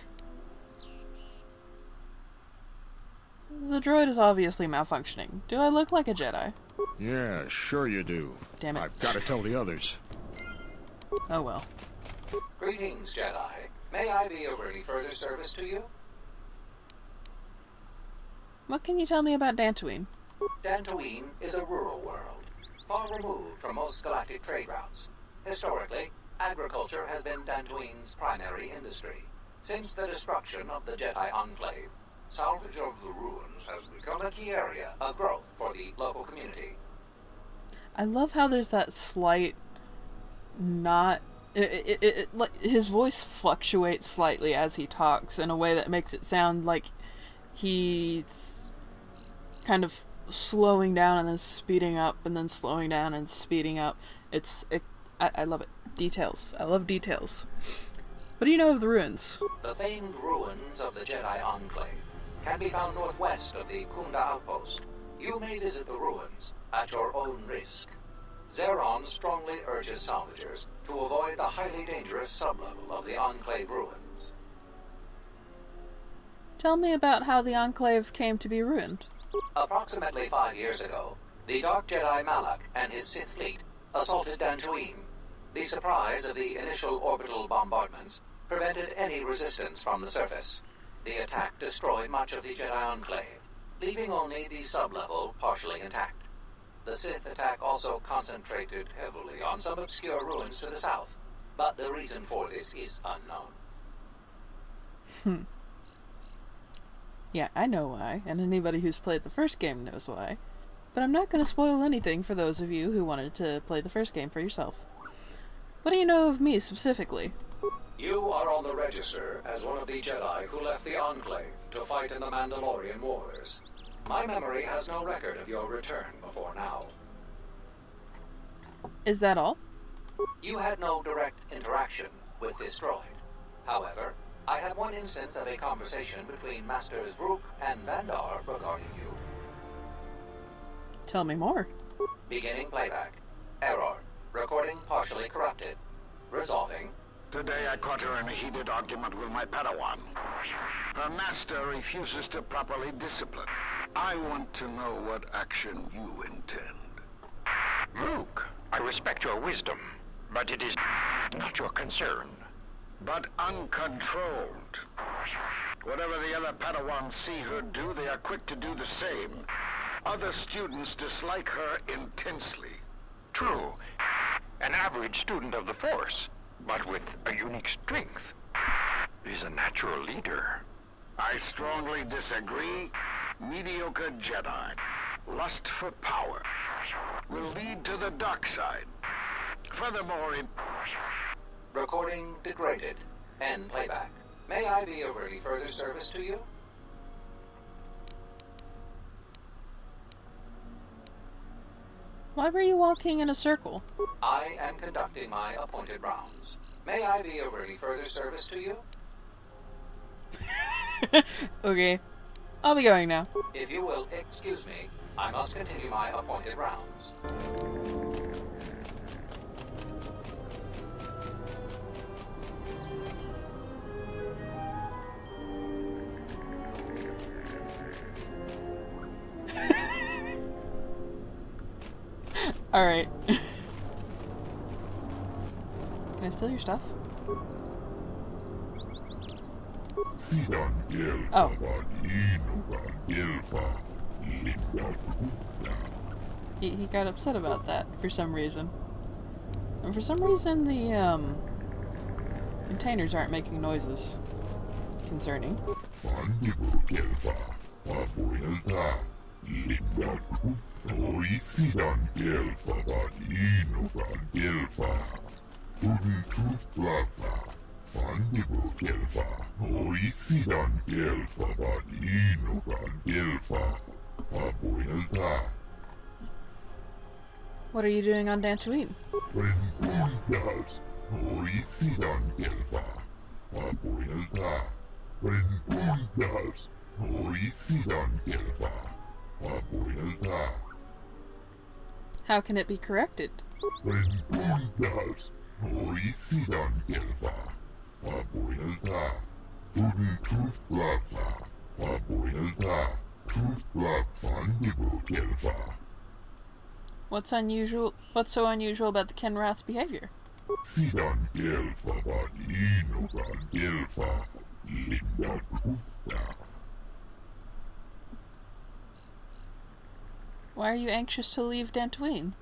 Speaker 1: The droid is obviously malfunctioning. Do I look like a Jedi?
Speaker 13: Yeah, sure you do.
Speaker 1: Damn it.
Speaker 13: I've got to tell the others.
Speaker 1: Oh well.
Speaker 12: Greetings, Jedi. May I be of any further service to you?
Speaker 1: What can you tell me about Dantooine?
Speaker 12: Dantooine is a rural world, far removed from most galactic trade routes. Historically, agriculture has been Dantooine's primary industry. Since the destruction of the Jedi Enclave, salvage of the ruins has become a key area of growth for the local community.
Speaker 1: I love how there's that slight not... his voice fluctuates slightly as he talks in a way that makes it sound like he's kind of slowing down and then speeding up and then slowing down and speeding up. I love it. Details. I love details. What do you know of the ruins?
Speaker 12: The famed ruins of the Jedi Enclave can be found northwest of the Kunda outpost. You may visit the ruins at your own risk. Zeron strongly urges salvagers to avoid the highly dangerous sublevel of the Enclave ruins.
Speaker 1: Tell me about how the Enclave came to be ruined.
Speaker 12: Approximately 5 years ago, the Dark Jedi Malak and his Sith fleet assaulted Dantooine. The surprise of the initial orbital bombardments prevented any resistance from the surface. The attack destroyed much of the Jedi Enclave, leaving only the sublevel partially intact. The Sith attack also concentrated heavily on some obscure ruins to the south, but the reason for this is unknown.
Speaker 1: Yeah, I know why, and anybody who's played the first game knows why. But I'm not going to spoil anything for those of you who wanted to play the first game for yourself. What do you know of me specifically?
Speaker 12: You are on the register as one of the Jedi who left the Enclave to fight in the Mandalorian Wars. My memory has no record of your return before now.
Speaker 1: Is that all?
Speaker 12: You had no direct interaction with this droid. However, I had one instance of a conversation between Masters Vrook and Vandar regarding you.
Speaker 1: Tell me more.
Speaker 12: Beginning playback. Error. Recording partially corrupted. Resolving.
Speaker 14: Today I caught her in a heated argument with my Padawan. Her master refuses to properly discipline. I want to know what action you intend.
Speaker 15: Luke, I respect your wisdom, but it is not your concern.
Speaker 14: But uncontrolled. Whatever the other Padawans see her do, they are quick to do the same. Other students dislike her intensely.
Speaker 15: True. An average student of the Force, but with a unique strength, is a natural leader.
Speaker 14: I strongly disagree. Mediocre Jedi, lust for power, will lead to the dark side. Furthermore,
Speaker 12: Recording degraded. End playback. May I be of any further service to you?
Speaker 1: Why were you walking in a circle?
Speaker 12: I am conducting my appointed rounds. May I be of any further service to you?
Speaker 1: Okay. I'll be going now.
Speaker 12: If you will excuse me, I must continue my appointed rounds.
Speaker 1: Alright. Can I steal your stuff? Oh. He got upset about that for some reason. And for some reason the containers aren't making noises. Concerning. What are you doing on Dantooine? How can it be corrected? What's so unusual about the Kenrath's behavior? Why are you anxious to leave Dantooine?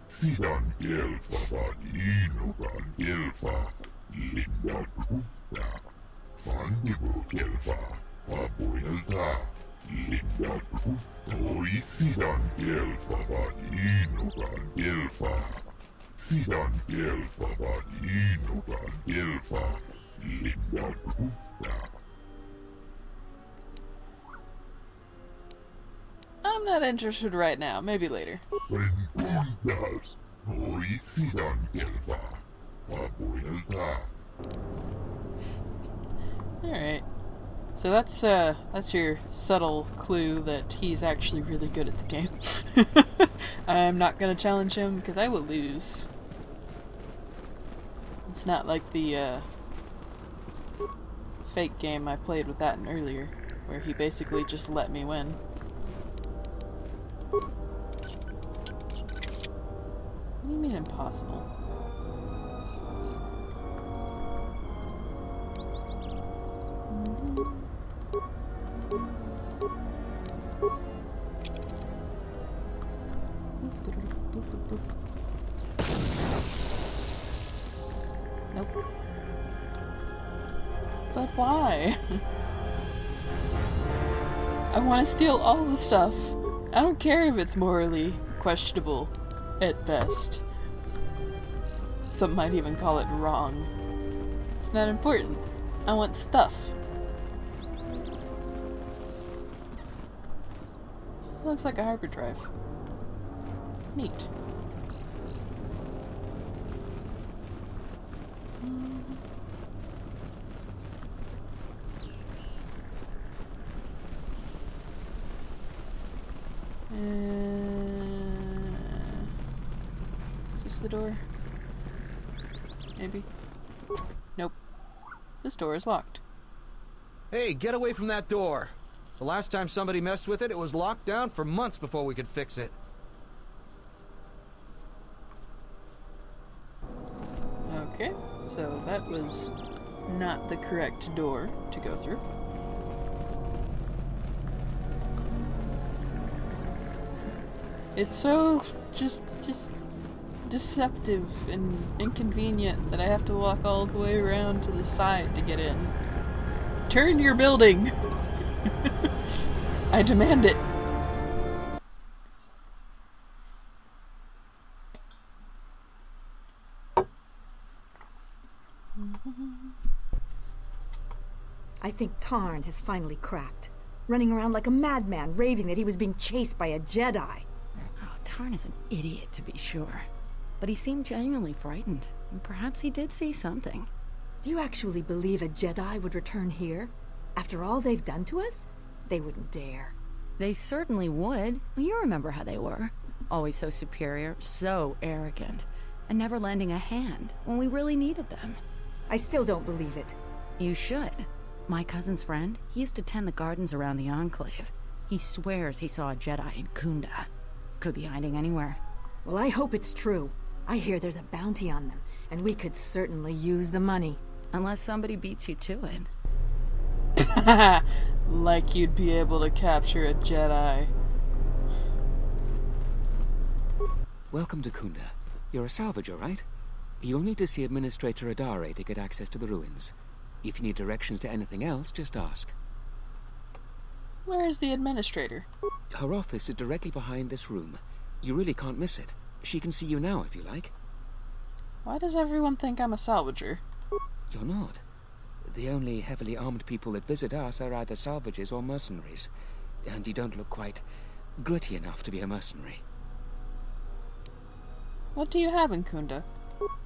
Speaker 13: Sidan Gelfa Vadinogan Gelfa Linda Krufta Fandigo Gelfa Vaboelta Linda Krufta Oi Sidan Gelfa Vadinogan Gelfa Sidan Gelfa Vadinogan Gelfa Linda Krufta.
Speaker 1: I'm not interested right now. Maybe later.
Speaker 13: Renkundas Oi Sidan Gelfa Vaboelta.
Speaker 1: Alright. So that's your subtle clue that he's actually really good at the game. I'm not gonna challenge him because I will lose. It's not like the fake game I played with that earlier, where he basically just let me win. What do you mean impossible? Nope. But why? I want to steal all the stuff. I don't care if it's morally questionable, at best. Some might even call it wrong. It's not important. I want stuff. Looks like a hyperdrive. Neat. Is this the door? Maybe? Nope. This door is locked.
Speaker 16: Hey, get away from that door! The last time somebody messed with it, it was locked down for months before we could fix it.
Speaker 1: Okay, so that was not the correct door to go through. It's so just deceptive and inconvenient that I have to walk all the way around to the side to get in. Turn your building! I demand it.
Speaker 17: I think Tarn has finally cracked. Running around like a madman, raving that he was being chased by a Jedi.
Speaker 18: Oh, Tarn is an idiot, to be sure. But he seemed genuinely frightened, and perhaps he did see something.
Speaker 17: Do you actually believe a Jedi would return here? After all they've done to us? They wouldn't dare.
Speaker 18: They certainly would. You remember how they were. Always so superior, so arrogant, and never lending a hand when we really needed them.
Speaker 17: I still don't believe it.
Speaker 18: You should. My cousin's friend, he used to tend the gardens around the Enclave. He swears he saw a Jedi in Kunda. Could be hiding anywhere.
Speaker 17: Well, I hope it's true. I hear there's a bounty on them, and we could certainly use the money.
Speaker 18: Unless somebody beats you to it.
Speaker 1: Like you'd be able to capture a Jedi.
Speaker 19: Welcome to Kunda. You're a salvager, right? You'll need to see Administrator Adare to get access to the ruins. If you need directions to anything else, just ask.
Speaker 1: Where is the Administrator?
Speaker 19: Her office is directly behind this room. You really can't miss it. She can see you now if you like.
Speaker 1: Why does everyone think I'm a salvager?
Speaker 19: You're not. The only heavily armed people that visit us are either salvagers or mercenaries. And you don't look quite gritty enough to be a mercenary.
Speaker 1: What do you have in Kunda?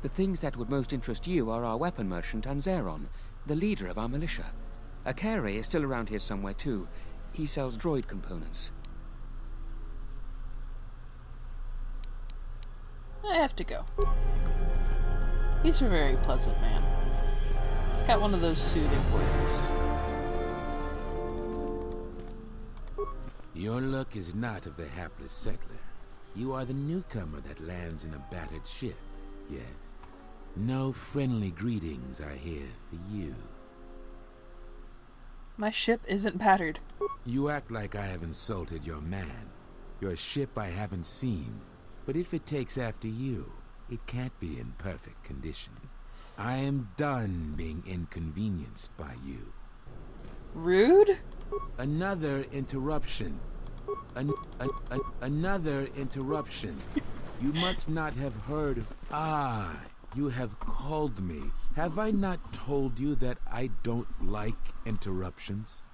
Speaker 19: The things that would most interest you are our weapon merchant Anzeron, the leader of our militia. Akare is still around here somewhere too. He sells droid components.
Speaker 1: I have to go. He's a very pleasant man. He's got one of those soothing voices.
Speaker 20: Your luck is not of the hapless settler. You are the newcomer that lands in a battered ship. Yes. No friendly greetings are here for you.
Speaker 1: My ship isn't battered.
Speaker 20: You act like I have insulted your man. Your ship I haven't seen. But if it takes after you, it can't be in perfect condition. I am done being inconvenienced by you.
Speaker 1: Rude?
Speaker 20: Another interruption. Another interruption. You must not have heard. Ah, you have called me. Have I not told you that I don't like interruptions?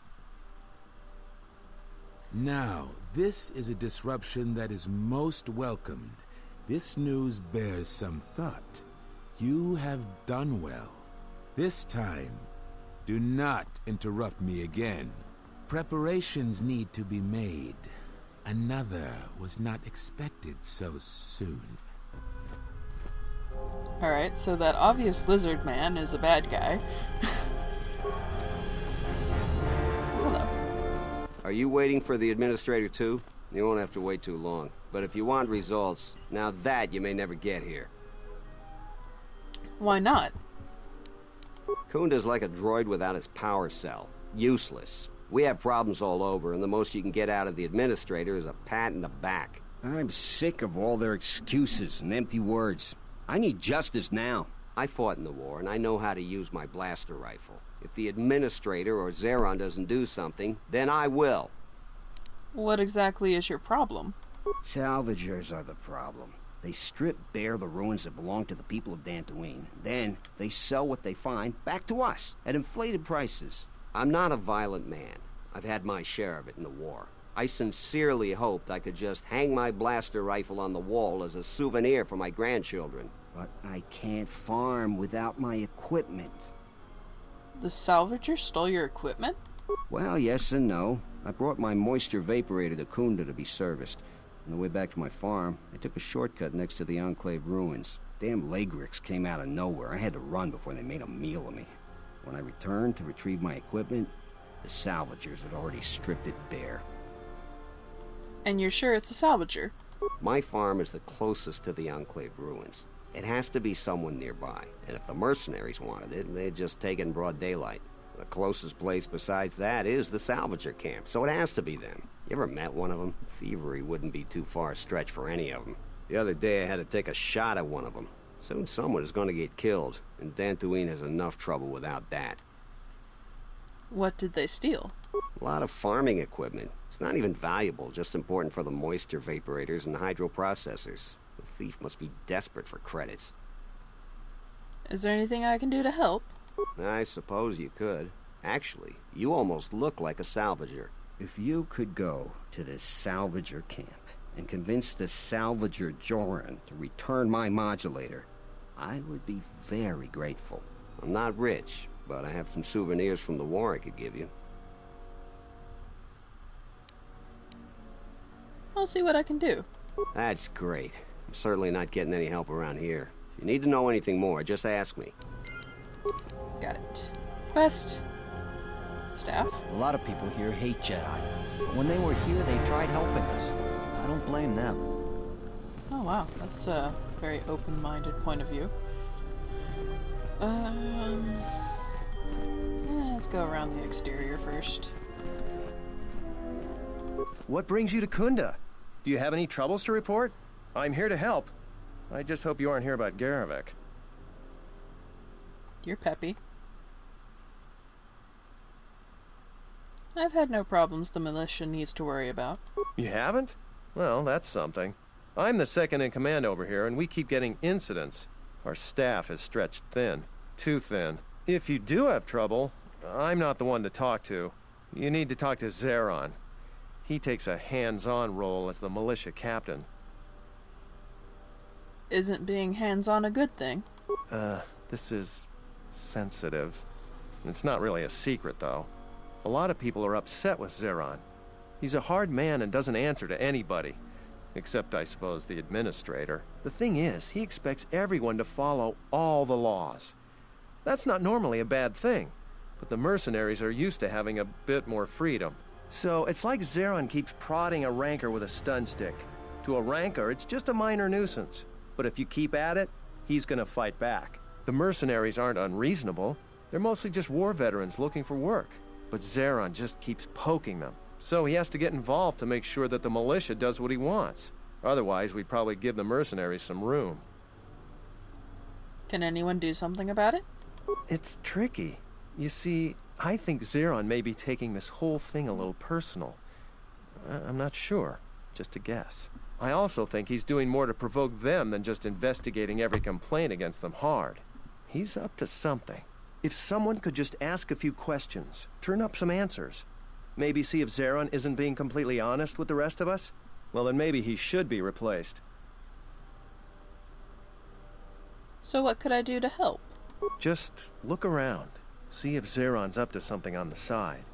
Speaker 20: Now, this is a disruption that is most welcomed. This news bears some thought. You have done well. This time, do not interrupt me again. Preparations need to be made. Another was not expected so soon.
Speaker 1: Alright, so that obvious lizard man is a bad guy. Hello.
Speaker 21: Are you waiting for the administrator too? You won't have to wait too long. But if you want results, now that you may never get here.
Speaker 1: Why not?
Speaker 21: Kunda's like a droid without his power cell. Useless. We have problems all over, and the most you can get out of the administrator is a pat in the back. I'm sick of all their excuses and empty words. I need justice now. I fought in the war, and I know how to use my blaster rifle. If the administrator or Zeron doesn't do something, then I will.
Speaker 1: What exactly is your problem?
Speaker 21: Salvagers are the problem. They strip bare the ruins that belong to the people of Dantooine. Then, they sell what they find back to us at inflated prices. I'm not a violent man. I've had my share of it in the war. I sincerely hoped I could just hang my blaster rifle on the wall as a souvenir for my grandchildren. But I can't farm without my equipment.
Speaker 1: The salvager stole your equipment?
Speaker 21: Well, yes and no. I brought my moisture vaporator to Kunda to be serviced. On the way back to my farm, I took a shortcut next to the Enclave ruins. Damn Lagrix came out of nowhere. I had to run before they made a meal of me. When I returned to retrieve my equipment, the salvagers had already stripped it bare.
Speaker 1: And you're sure it's a salvager?
Speaker 21: My farm is the closest to the Enclave ruins. It has to be someone nearby, and if the mercenaries wanted it, they'd just take it in broad daylight. The closest place besides that is the salvager camp, so it has to be them. You ever met one of them? Thievery wouldn't be too far a stretch for any of them. The other day I had to take a shot at one of them. Soon someone is going to get killed, and Dantooine has enough trouble without that.
Speaker 1: What did they steal?
Speaker 21: A lot of farming equipment. It's not even valuable, just important for the moisture vaporators and hydroprocessors. The thief must be desperate for credits.
Speaker 1: Is there anything I can do to help?
Speaker 21: I suppose you could. Actually, you almost look like a salvager. If you could go to this salvager camp and convince the salvager Joran to return my modulator, I would be very grateful. I'm not rich, but I have some souvenirs from the war I could give you.
Speaker 1: I'll see what I can do.
Speaker 21: That's great. I'm certainly not getting any help around here. If you need to know anything more, just ask me.
Speaker 1: Got it. Quest. Staff.
Speaker 22: A lot of people here hate Jedi. But when they were here, they tried helping us. I don't blame them.
Speaker 1: Oh wow, that's a very open-minded point of view. Let's go around the exterior first.
Speaker 23: What brings you to Kunda? Do you have any troubles to report? I'm here to help. I just hope you aren't here about Garavik.
Speaker 1: You're peppy. I've had no problems the militia needs to worry about.
Speaker 23: You haven't? Well, that's something. I'm the second in command over here, and we keep getting incidents. Our staff is stretched thin. Too thin. If you do have trouble, I'm not the one to talk to. You need to talk to Zeron. He takes a hands-on role as the militia captain.
Speaker 1: Isn't being hands-on a good thing?
Speaker 23: This is sensitive. It's not really a secret, though. A lot of people are upset with Zeron. He's a hard man and doesn't answer to anybody. Except, I suppose, the administrator. The thing is, he expects everyone to follow all the laws. That's not normally a bad thing, but the mercenaries are used to having a bit more freedom. So it's like Zeron keeps prodding a rancor with a stun stick. To a rancor, it's just a minor nuisance. But if you keep at it, he's gonna fight back. The mercenaries aren't unreasonable. They're mostly just war veterans looking for work. But Zeron just keeps poking them. So he has to get involved to make sure that the militia does what he wants. Otherwise, we'd probably give the mercenaries some room.
Speaker 1: Can anyone do something about it?
Speaker 23: It's tricky. You see, I think Zeron may be taking this whole thing a little personal. I'm not sure. Just a guess. I also think he's doing more to provoke them than just investigating every complaint against them hard. He's up to something. If someone could just ask a few questions, turn up some answers, maybe see if Zeron isn't being completely honest with the rest of us, well then maybe he should be replaced.
Speaker 1: So what could I do to help?
Speaker 23: Just look around. See if Zeron's up to something on the side.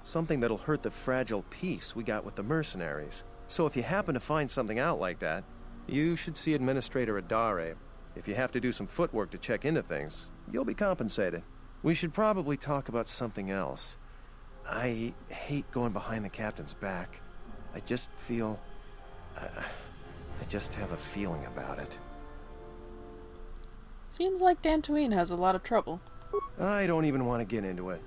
Speaker 23: Something that'll hurt the fragile peace we got with the mercenaries. So if you happen to find something out like that, you should see Administrator Adare. If you have to do some footwork to check into things, you'll be compensated. We should probably talk about something else. I hate going behind the captain's back. I just feel... I just have a feeling about it.
Speaker 1: Seems like Dantooine has a lot of trouble.
Speaker 23: I don't even want to get into it.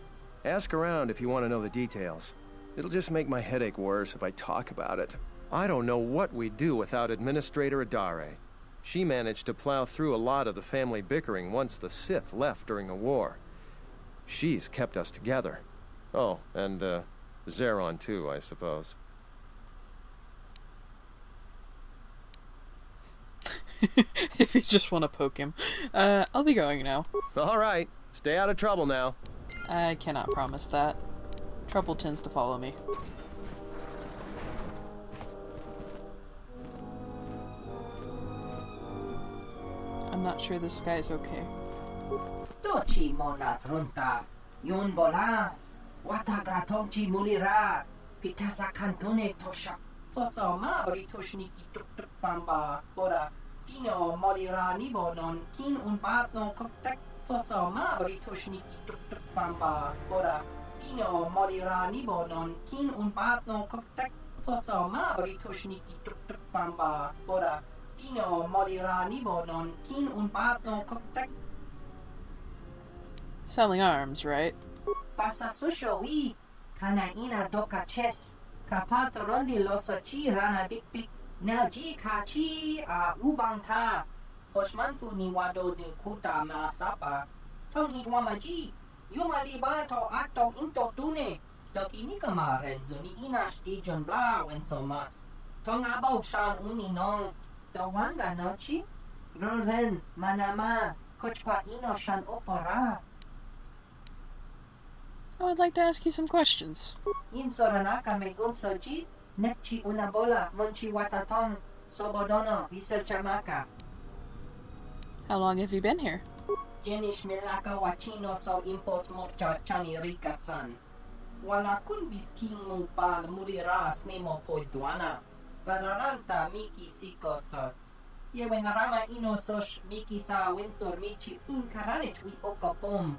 Speaker 23: Ask around if you want to know the details. It'll just make my headache worse if I talk about it. I don't know what we'd do without Administrator Adare. She managed to plow through a lot of the family bickering once the Sith left during the war. She's kept us together. Oh, and, Zeron too, I suppose.
Speaker 1: If you just want to poke him. I'll be going now.
Speaker 23: All right. Stay out of trouble now.
Speaker 1: I cannot promise that. Trouble tends to follow me. I'm not sure this guy's okay.
Speaker 2: Tochi monas runta, yun bola, wata gratonchi mulira, pitasa cantone toshak, posoma britoshniki tuk pamba, bora, tino molira nibonon, kin un patno koktek, posoma britoshniki tuk pamba, bora, tino molira nibonon, kin un patno koktek, posoma britoshniki tuk pamba, bora, tino molira nibonon, kin un patno koktek.
Speaker 1: Selling arms, right?
Speaker 2: Fasa susho wi, kana ina doka ches, kapato rondi loso chi rana dikpik, na ji ka chi a ubang ta, osmanfu ni wado de kuta maasapa, tong hitwama ji, yuma liba to ato into tune, doki ni kama renzo ni ina stijon bla wen so mas, tong abaw shan uni nong, dawanga nochi, roren manama, kochpa ino shan opora.
Speaker 1: I would like to ask you some questions.
Speaker 2: In Soranaka me gunsoji, nekchi una bola, monchi watatong, sobodono, visel chamaka.
Speaker 1: How long have you been here?
Speaker 2: Jenish milaka wachino so impos morcha chani rikasan. Wala kun bisking mong pal muriras nemo poiduana. Bararanta miki sikosos. Yewengarama inosos miki sa winsor michi inkaranich wi okapom.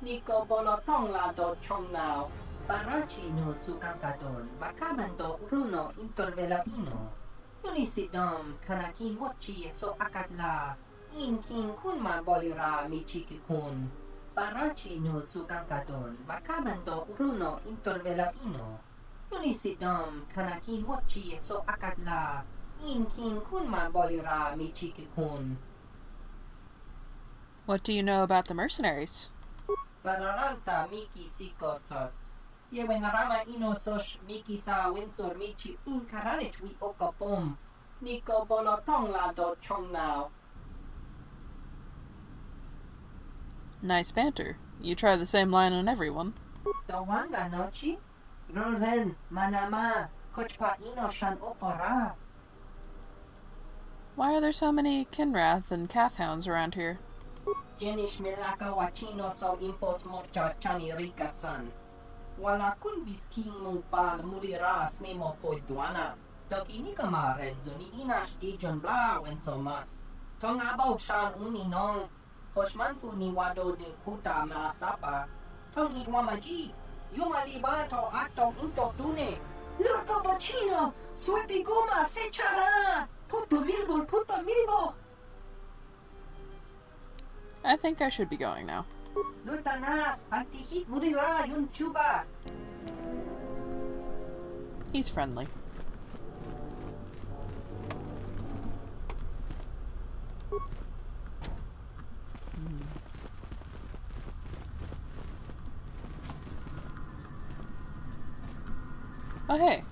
Speaker 2: Niko bolotong la do chong now. Barachi no sukankadon, bakamando runo intervela ino. Unisidom kanakin mochi so akatla. Inkin kunma bolira michiki kun. Barachi no sukankadon, bakamando runo intervela ino. Unisidom kanakin mochi so akatla. Inkin kunma bolira michiki kun.
Speaker 1: What do you know about the mercenaries?
Speaker 2: Bararanta miki sikosos. Yewengarama inosos miki sa winsor michi inkaranich wi okapom. Niko bolotong la do chong now.
Speaker 1: Nice banter. You try the same line on everyone.
Speaker 2: Dawanga nochi? Roren manama kochpa ino shan opora.
Speaker 1: Why are there so many Kinrath and Kathhounds around here?
Speaker 2: Jenish milaka wachino so impos morcha chani rikasan. Wala kun bisking mong pal muriras nemo poiduana. Doki ni kama renzo ni inash dijon bla wen so mas. Tong abaw shan uni nong. Osmanfu ni wado de kuta maasapa. Tong hitwama ji. Yuma liba to ato into tune. Lurko bochino. Swepi guma se charana. Puto milbol, puto milbo.
Speaker 1: I think I should be going now.
Speaker 2: Lutanas, antihit murira yun chuba.
Speaker 1: He's friendly. Oh, hey.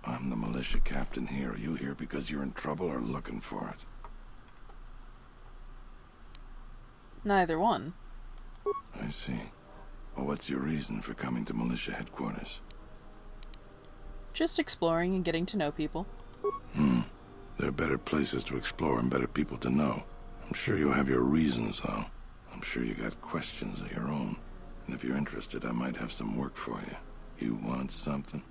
Speaker 3: I'm the militia captain here. Are you here because you're in trouble or looking for it?
Speaker 1: Neither one.
Speaker 3: I see. Well, what's your reason for coming to militia headquarters?
Speaker 1: Just exploring and getting to know people.
Speaker 3: There are better places to explore and better people to know. I'm sure you have your reasons, though. I'm sure you got questions of your own. And if you're interested, I might have some work for you. You want something?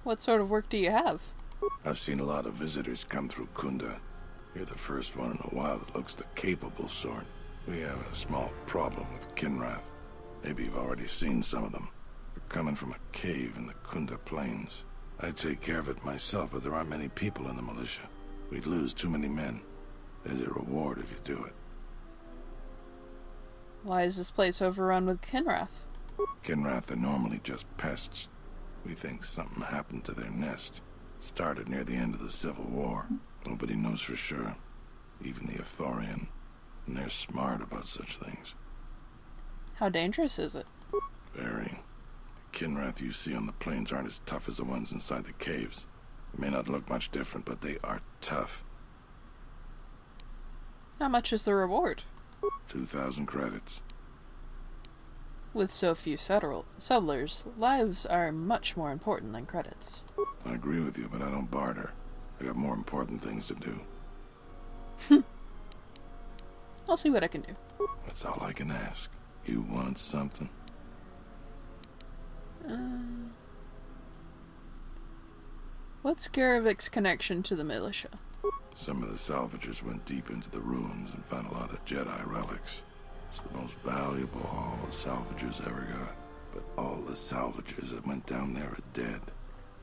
Speaker 1: What sort of work do you have?
Speaker 3: I've seen a lot of visitors come through Kunda. You're the first one in a while that looks the capable sort. We have a small problem with Kinrath. Maybe you've already seen some of them. They're coming from a cave in the Kunda Plains. I'd take care of it myself, but there aren't many people in the militia. We'd lose too many men. There's a reward if you do it.
Speaker 1: Why is this place overrun with Kinrath?
Speaker 3: Kinrath are normally just pests. We think something happened to their nest. Started near the end of the Civil War. Nobody knows for sure. Even the Ithorian. And they're smart about such things.
Speaker 1: How dangerous is it?
Speaker 3: Very. The Kinrath you see on the plains aren't as tough as the ones inside the caves. They may not look much different, but they are tough.
Speaker 1: How much is the reward?
Speaker 3: 2,000 credits.
Speaker 1: With so few settlers, lives are much more important than credits.
Speaker 3: I agree with you, but I don't barter. I got more important things to do.
Speaker 1: I'll see what I can do.
Speaker 3: That's all I can ask. You want something?
Speaker 1: What's Garavic's connection to the militia?
Speaker 3: Some of the salvagers went deep into the ruins and found a lot of Jedi relics. It's the most valuable haul the salvagers ever got. But all the salvagers that went down there are dead.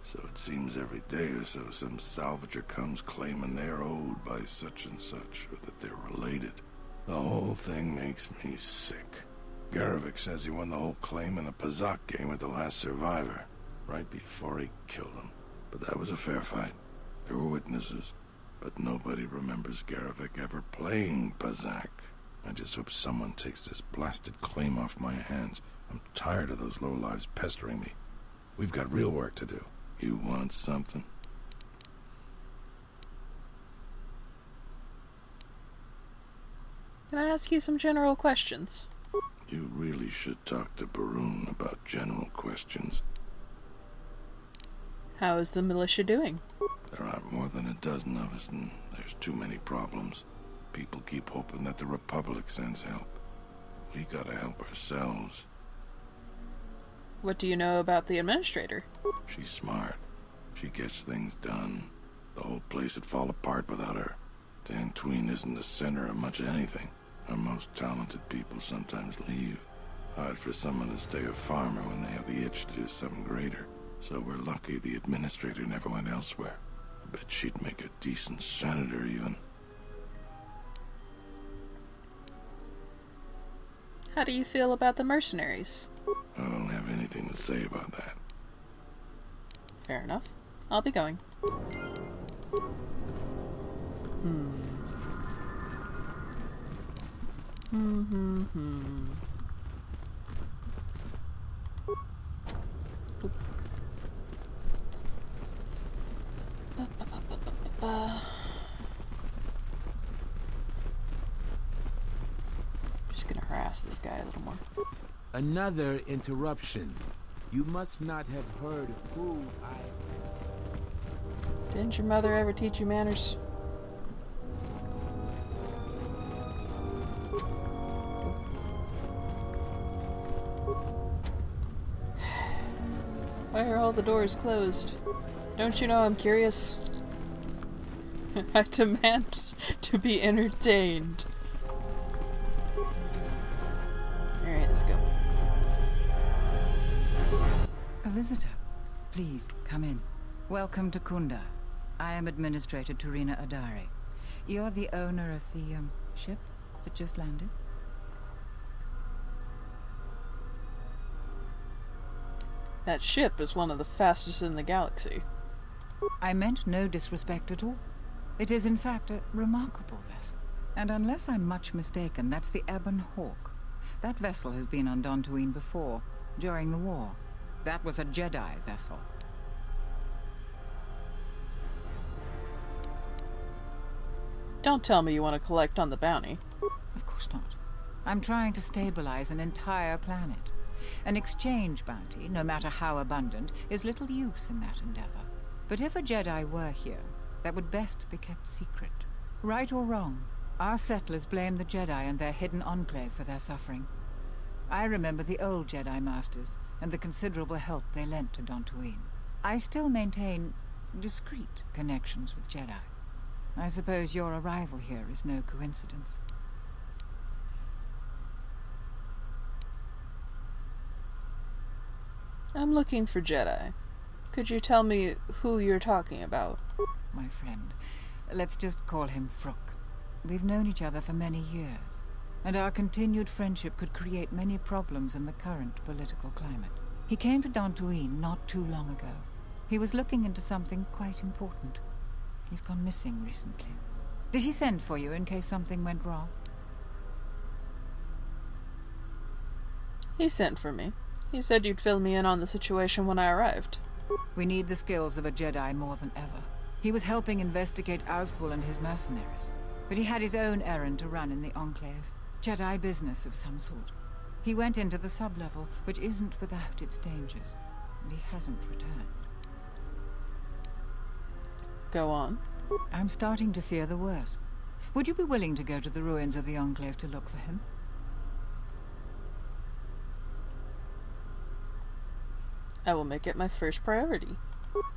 Speaker 3: So it seems every day or so some salvager comes claiming they're owed by such and such, or that they're related. The whole thing makes me sick. Garovic says he won the whole claim in a Pazak game with the last survivor, right before he killed him. But that was a fair fight. There were witnesses. But nobody remembers Garovic ever playing Pazak. I just hope someone takes this blasted claim off my hands. I'm tired of those lowlives pestering me. We've got real work to do. You want something?
Speaker 1: Can I ask you some general questions?
Speaker 3: You really should talk to Baroon about general questions.
Speaker 1: How is the militia doing?
Speaker 3: There aren't more than a dozen of us, and there's too many problems. People keep hoping that the Republic sends help. We gotta help ourselves.
Speaker 1: What do you know about the administrator?
Speaker 3: She's smart. She gets things done. The whole place would fall apart without her. Dantooine isn't the center of much anything. Our most talented people sometimes leave. Hard for someone to stay a farmer when they have the itch to do something greater. So we're lucky the administrator never went elsewhere. I bet she'd make a decent senator, even.
Speaker 1: How do you feel about the mercenaries?
Speaker 3: I don't have anything to say about that.
Speaker 1: Fair enough. I'll be going. Just gonna harass this guy a little more.
Speaker 20: Another interruption. You must not have heard who I...
Speaker 1: Didn't your mother ever teach you manners? Why are all the doors closed? Don't you know I'm curious? I demand to be entertained. Alright, let's go.
Speaker 5: A visitor. Please, come in. Welcome to Kunda. I am Administrator Turina Adare. You're the owner of the, ship that just landed?
Speaker 1: That ship is one of the fastest in the galaxy.
Speaker 5: I meant no disrespect at all. It is, in fact, a remarkable vessel. And unless I'm much mistaken, that's the Ebon Hawk. That vessel has been on Dantooine before, during the war. That was a Jedi vessel.
Speaker 1: Don't tell me you want to collect on the bounty.
Speaker 5: Of course not. I'm trying to stabilize an entire planet. An exchange bounty, no matter how abundant, is little use in that endeavor. But if a Jedi were here, that would best be kept secret. Right or wrong, our settlers blame the Jedi and their hidden enclave for their suffering. I remember the old Jedi Masters and the considerable help they lent to Dantooine. I still maintain discreet connections with Jedi. I suppose your arrival here is no coincidence.
Speaker 1: I'm looking for Jedi. Could you tell me who you're talking about?
Speaker 5: My friend, let's just call him Frook. We've known each other for many years, and our continued friendship could create many problems in the current political climate. He came to Dantooine not too long ago. He was looking into something quite important. He's gone missing recently. Did he send for you in case something went wrong?
Speaker 1: He sent for me. He said you'd fill me in on the situation when I arrived.
Speaker 5: We need the skills of a Jedi more than ever. He was helping investigate Azbul and his mercenaries, but he had his own errand to run in the Enclave. Jedi business of some sort. He went into the sublevel, which isn't without its dangers, and he hasn't returned.
Speaker 1: Go on.
Speaker 5: I'm starting to fear the worst. Would you be willing to go to the ruins of the Enclave to look for him?
Speaker 1: I will make it my first priority.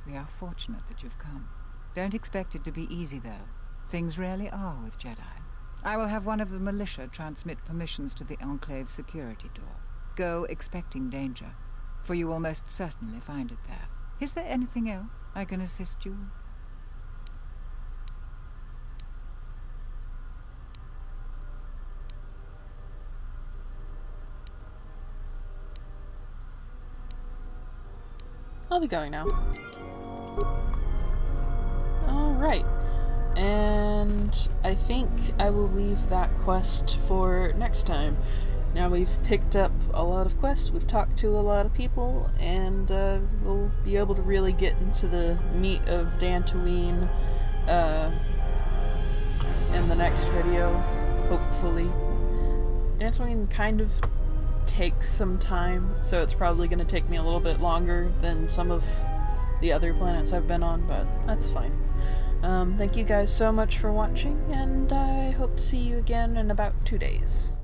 Speaker 5: We are fortunate that you've come. Don't expect it to be easy, though. Things rarely are with Jedi. I will have one of the militia transmit permissions to the Enclave's security door. Go expecting danger, for you will most certainly find it there. Is there anything else I can assist you with?
Speaker 1: I'll be going now. Alright. And I think I will leave that quest for next time. Now we've picked up a lot of quests, we've talked to a lot of people, and we'll be able to really get into the meat of Dantooine in the next video, hopefully. Dantooine kind of takes some time, so it's probably going to take me a little bit longer than some of the other planets I've been on, but that's fine. Thank you guys so much for watching, and I hope to see you again in about 2 days.